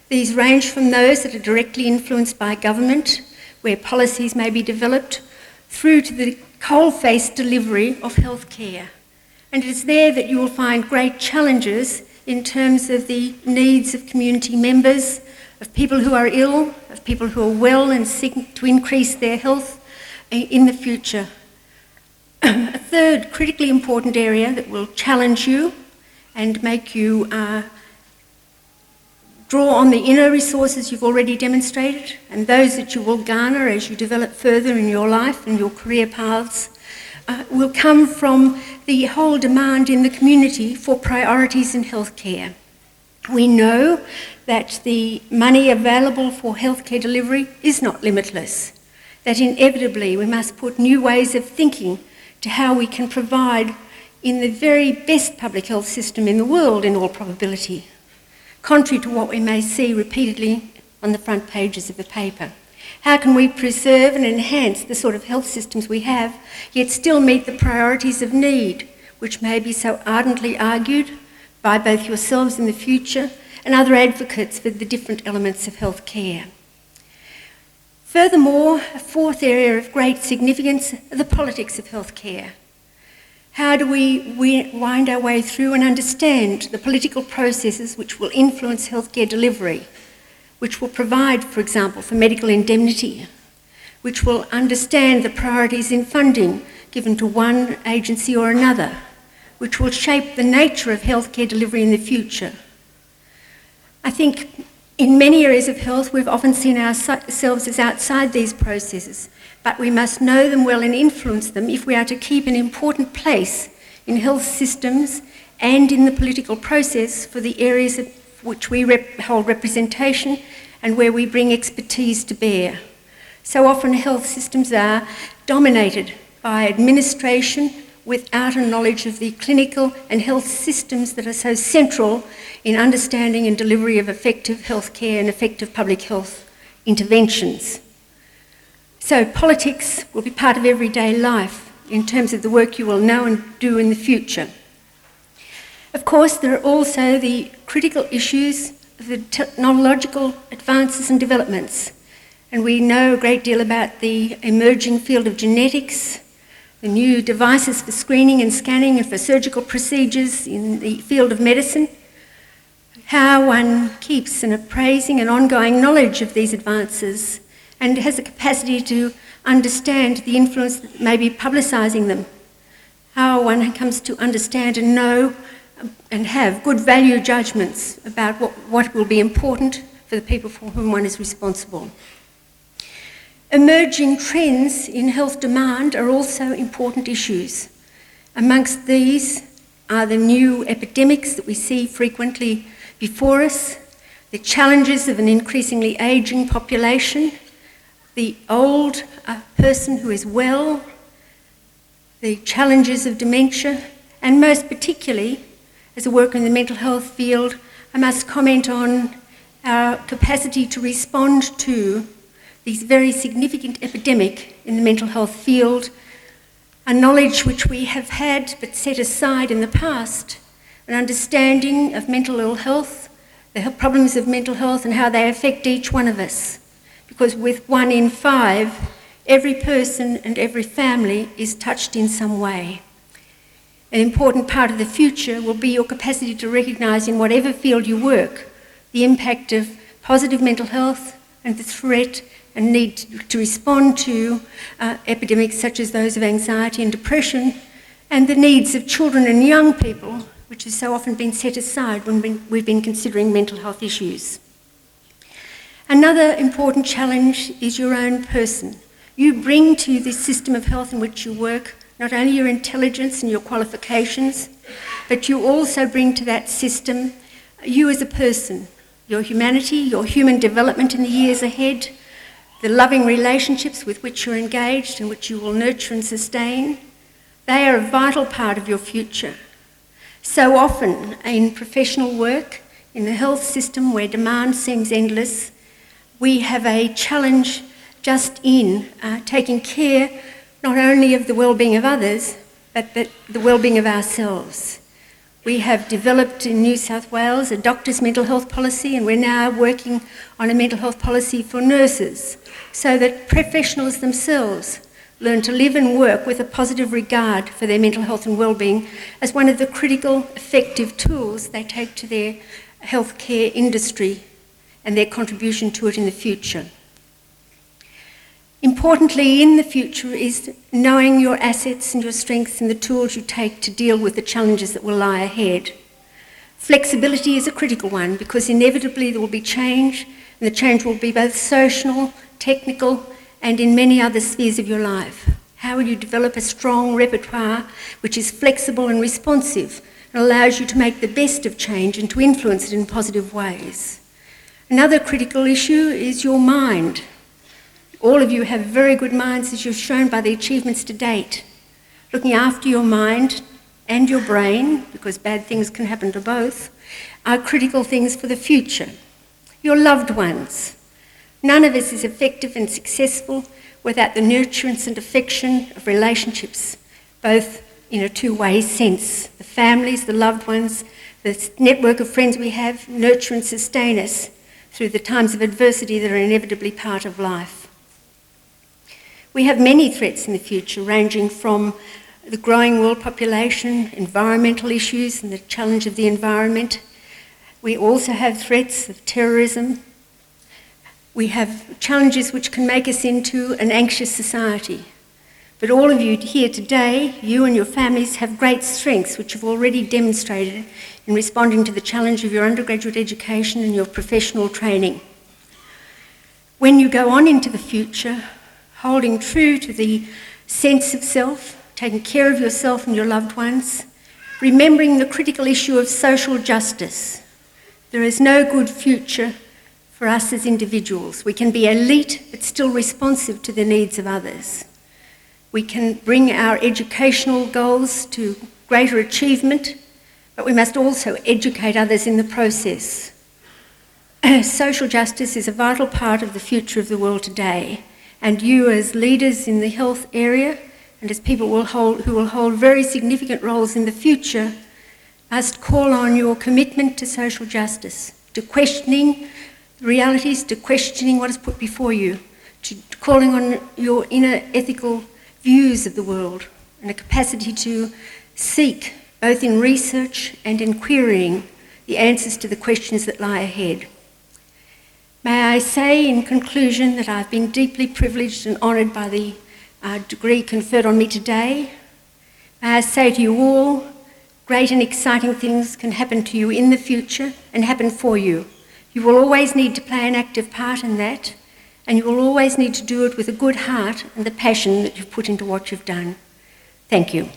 These range from those that are directly influenced by government, where policies may be developed, through to the coal-face delivery of healthcare. And it is there that you will find great challenges in terms of the needs of community members, of people who are ill, of people who are well and seeking to increase their health in the future. A third critically important area that will challenge you and make you draw on the inner resources you've already demonstrated and those that you will garner as you develop further in your life and your career paths will come from the whole demand in the community for priorities in healthcare. We know that the money available for healthcare delivery is not limitless, that inevitably we must put new ways of thinking to how we can provide in the very best public health system in the world, in all probability, contrary to what we may see repeatedly on the front pages of the paper. How can we preserve and enhance the sort of health systems we have, yet still meet the priorities of need, which may be so ardently argued by both yourselves in the future and other advocates for the different elements of health care? Furthermore, a fourth area of great significance are the politics of healthcare. How do we wind our way through and understand the political processes which will influence healthcare delivery, which will provide, for example, for medical indemnity, which will understand the priorities in funding given to one agency or another, which will shape the nature of healthcare delivery in the future? I think in many areas of health, we've often seen ourselves as outside these processes, but we must know them well and influence them if we are to keep an important place in health systems and in the political process for the areas of which we hold representation and where we bring expertise to bear. So often health systems are dominated by administration without a knowledge of the clinical and health systems that are so central in understanding and delivery of effective healthcare and effective public health interventions. So politics will be part of everyday life in terms of the work you will know and do in the future. Of course, there are also the critical issues of the technological advances and developments. And we know a great deal about the emerging field of genetics, the new devices for screening and scanning and for surgical procedures in the field of medicine, how one keeps an appraising and ongoing knowledge of these advances and has the capacity to understand the influence that may be publicising them, how one comes to understand and know and have good value judgments about what will be important for the people for whom one is responsible. Emerging trends in health demand are also important issues. Amongst these are the new epidemics that we see frequently before us, the challenges of an increasingly ageing population, the old person who is well, the challenges of dementia, and most particularly, as a worker in the mental health field, I must comment on our capacity to respond to these very significant epidemic in the mental health field, a knowledge which we have had but set aside in the past, an understanding of mental ill health, the problems of mental health and how they affect each one of us. Because with 1 in 5 Every person and every family is touched in some way. An important part of the future will be your capacity to recognise in whatever field you work the impact of positive mental health and the threat and need to respond to epidemics such as those of anxiety and depression, and the needs of children and young people, which has so often been set aside when we've been considering mental health issues. Another important challenge is your own person. You bring to this system of health in which you work not only your intelligence and your qualifications, but you also bring to that system you as a person, your humanity, your human development in the years ahead, the loving relationships with which you're engaged and which you will nurture and sustain. They are a vital part of your future. So often in professional work, in the health system where demand seems endless, we have a challenge just in taking care not only of the well-being of others, but the well-being of ourselves. We have developed in New South Wales a doctor's mental health policy, and we're now working on a mental health policy for nurses, so that professionals themselves learn to live and work with a positive regard for their mental health and well-being as one of the critical, effective tools they take to their healthcare industry and their contribution to it in the future. Importantly, in the future is knowing your assets and your strengths and the tools you take to deal with the challenges that will lie ahead. Flexibility is a critical one because inevitably there will be change, and the change will be both social, technical, and in many other spheres of your life. How will you develop a strong repertoire which is flexible and responsive and allows you to make the best of change and to influence it in positive ways? Another critical issue is your mind. All of you have very good minds, as you've shown by the achievements to date. Looking after your mind and your brain, because bad things can happen to both, are critical things for the future. Your loved ones. None of us is effective and successful without the nurturance and affection of relationships, both in a two-way sense. The families, the loved ones, the network of friends we have nurture and sustain us through the times of adversity that are inevitably part of life. We have many threats in the future, ranging from the growing world population, environmental issues and the challenge of the environment. We also have threats of terrorism. We have challenges which can make us into an anxious society. But all of you here today, you and your families, have great strengths which you've already demonstrated in responding to the challenge of your undergraduate education and your professional training. When you go on into the future, holding true to the sense of self, taking care of yourself and your loved ones, remembering the critical issue of social justice. There is no good future for us as individuals. We can be elite but still responsive to the needs of others. We can bring our educational goals to greater achievement, but we must also educate others in the process. Social justice is a vital part of the future of the world today, and you as leaders in the health area and as people who will hold very significant roles in the future must call on your commitment to social justice, to questioning realities, to questioning what is put before you, to calling on your inner ethical views of the world and a capacity to seek, both in research and in querying, the answers to the questions that lie ahead. May I say in conclusion that I've been deeply privileged and honoured by the degree conferred on me today. May I say to you all, great and exciting things can happen to you in the future and happen for you. You will always need to play an active part in that, and you will always need to do it with a good heart and the passion that you've put into what you've done. Thank you.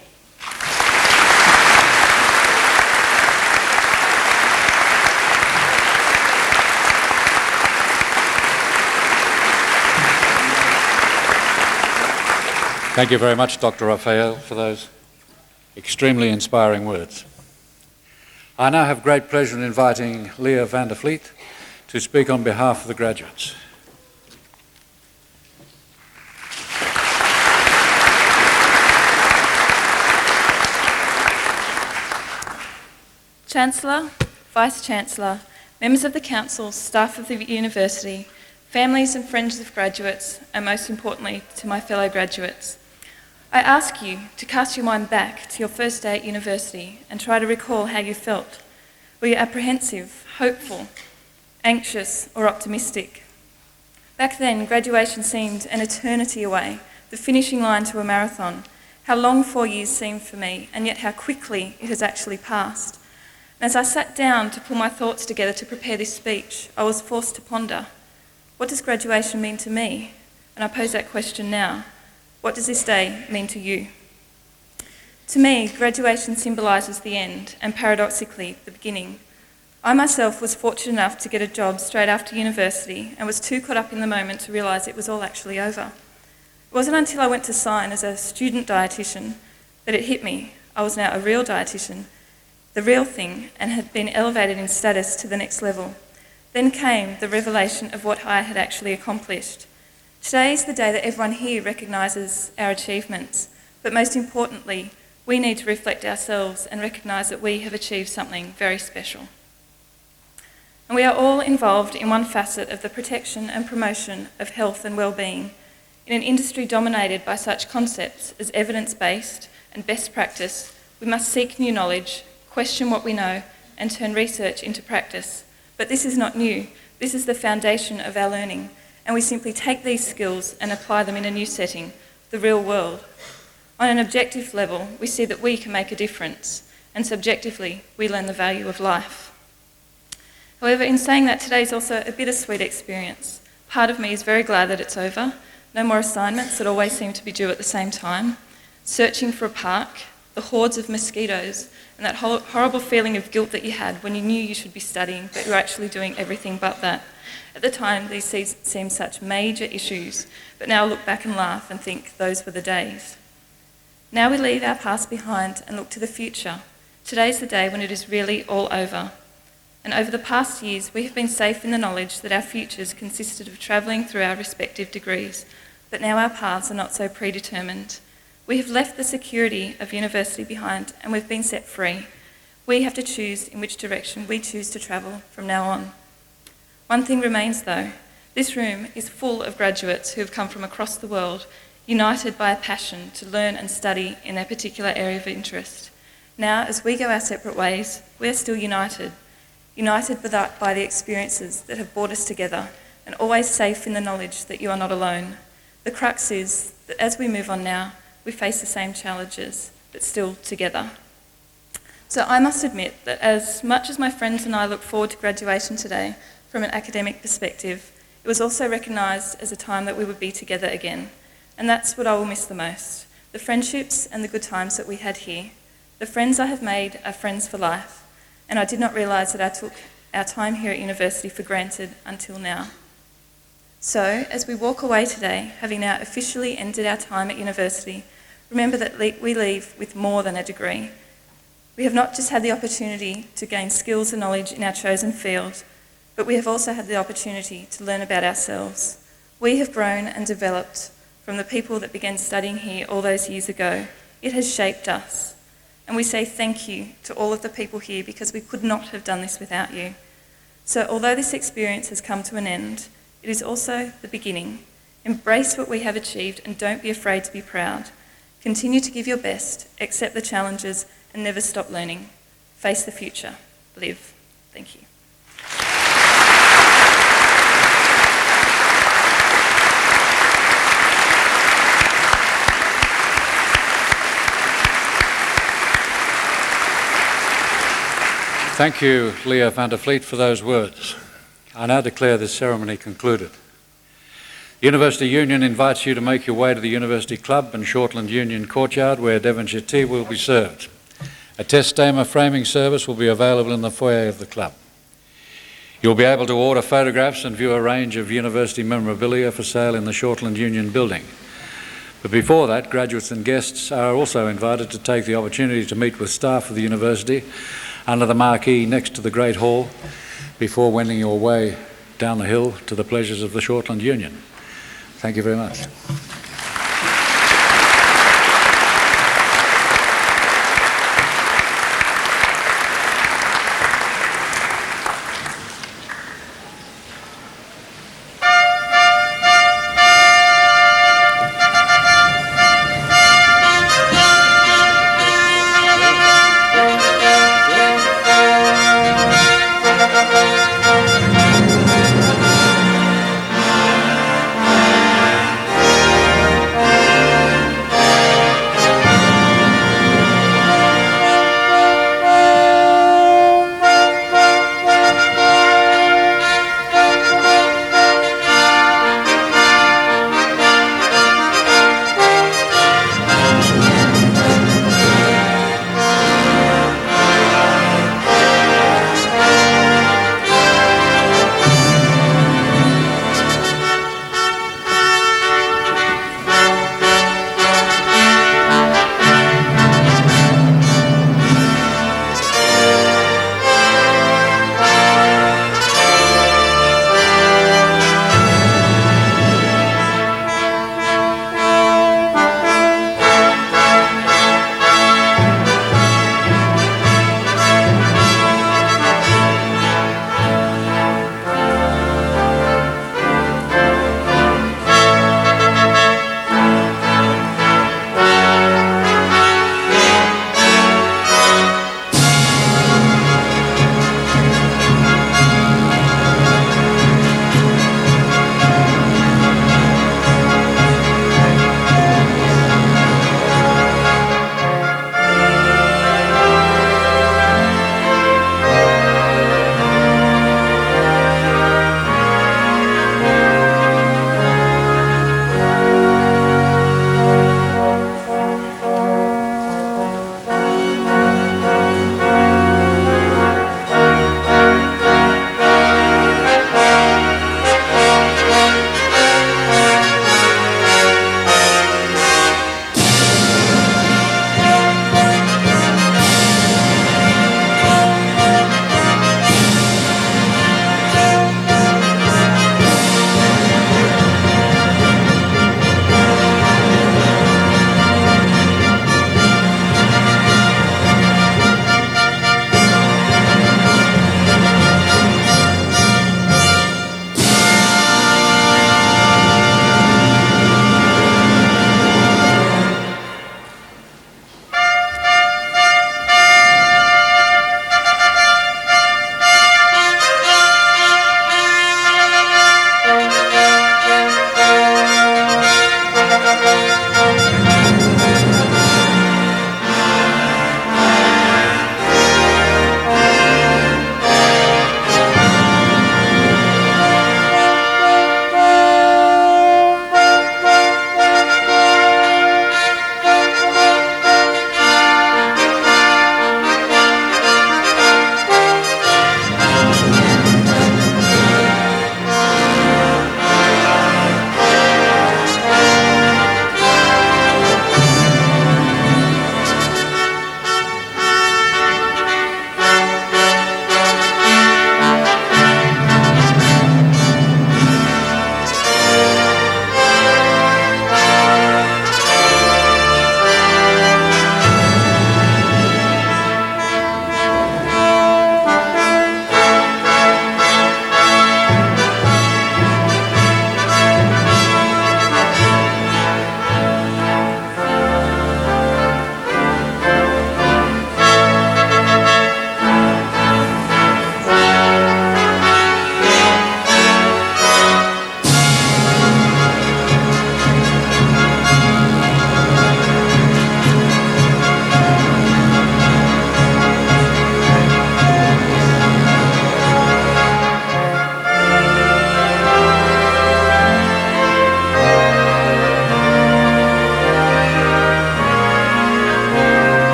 Thank you very much, Dr. Raphael, for those extremely inspiring words. I now have great pleasure in inviting Leah van der Vliet to speak on behalf of the graduates. Chancellor, Vice-Chancellor, members of the Council, staff of the University, families and friends of graduates, and most importantly, to my fellow graduates. I ask you to cast your mind back to your first day at university and try to recall how you felt. Were you apprehensive, hopeful, anxious, or optimistic? Back then, graduation seemed an eternity away, the finishing line to a marathon. How long 4 years seemed for me, and yet how quickly it has actually passed. And as I sat down to pull my thoughts together to prepare this speech, I was forced to ponder, what does graduation mean to me? And I pose that question now. What does this day mean to you? To me, graduation symbolises the end, and paradoxically, the beginning. I myself was fortunate enough to get a job straight after university and was too caught up in the moment to realise it was all actually over. It wasn't until I went to sign as a student dietitian that it hit me. I was now a real dietitian, the real thing, and had been elevated in status to the next level. Then came the revelation of what I had actually accomplished. Today is the day that everyone here recognises our achievements, but most importantly, we need to reflect ourselves and recognise that we have achieved something very special. And we are all involved in one facet of the protection and promotion of health and well-being in an industry dominated by such concepts as evidence-based and best practice. We must seek new knowledge, question what we know, and turn research into practice. But this is not new. This is the foundation of our learning, and we simply take these skills and apply them in a new setting, the real world. On an objective level, we see that we can make a difference, and subjectively, we learn the value of life. However, in saying that, today is also a bittersweet experience. Part of me is very glad that it's over. No more assignments that always seem to be due at the same time. Searching for a park, the hordes of mosquitoes, and that horrible feeling of guilt that you had when you knew you should be studying, but you were actually doing everything but that. At the time, these seemed such major issues, but now I look back and laugh and think those were the days. Now we leave our past behind and look to the future. Today's the day when it is really all over. And over the past years, we have been safe in the knowledge that our futures consisted of travelling through our respective degrees, but now our paths are not so predetermined. We have left the security of university behind and we've been set free. We have to choose in which direction we choose to travel from now on. One thing remains though. This room is full of graduates who have come from across the world, united by a passion to learn and study in their particular area of interest. Now, as we go our separate ways, we are still united by the experiences that have brought us together, and always safe in the knowledge that you are not alone. The crux is that as we move on now, we face the same challenges, but still together. So I must admit that as much as my friends and I look forward to graduation today, from an academic perspective, it was also recognised as a time that we would be together again. And that's what I will miss the most. The friendships and the good times that we had here. The friends I have made are friends for life. And I did not realise that I took our time here at university for granted until now. So, as we walk away today, having now officially ended our time at university, remember that we leave with more than a degree. We have not just had the opportunity to gain skills and knowledge in our chosen field, but we have also had the opportunity to learn about ourselves. We have grown and developed from the people that began studying here all those years ago. It has shaped us. And we say thank you to all of the people here because we could not have done this without you. So although this experience has come to an end, it is also the beginning. Embrace what we have achieved and don't be afraid to be proud. Continue to give your best, accept the challenges, and never stop learning. Face the future. Live. Thank you. Thank you, Leah van der Vliet, for those words. I now declare this ceremony concluded. The University Union invites you to make your way to the University Club and Shortland Union Courtyard, where Devonshire tea will be served. A testamer framing service will be available in the foyer of the club. You'll be able to order photographs and view a range of university memorabilia for sale in the Shortland Union building. But before that, graduates and guests are also invited to take the opportunity to meet with staff of the university under the marquee next to the Great Hall before wending your way down the hill to the pleasures of the Shortland Union. Thank you very much.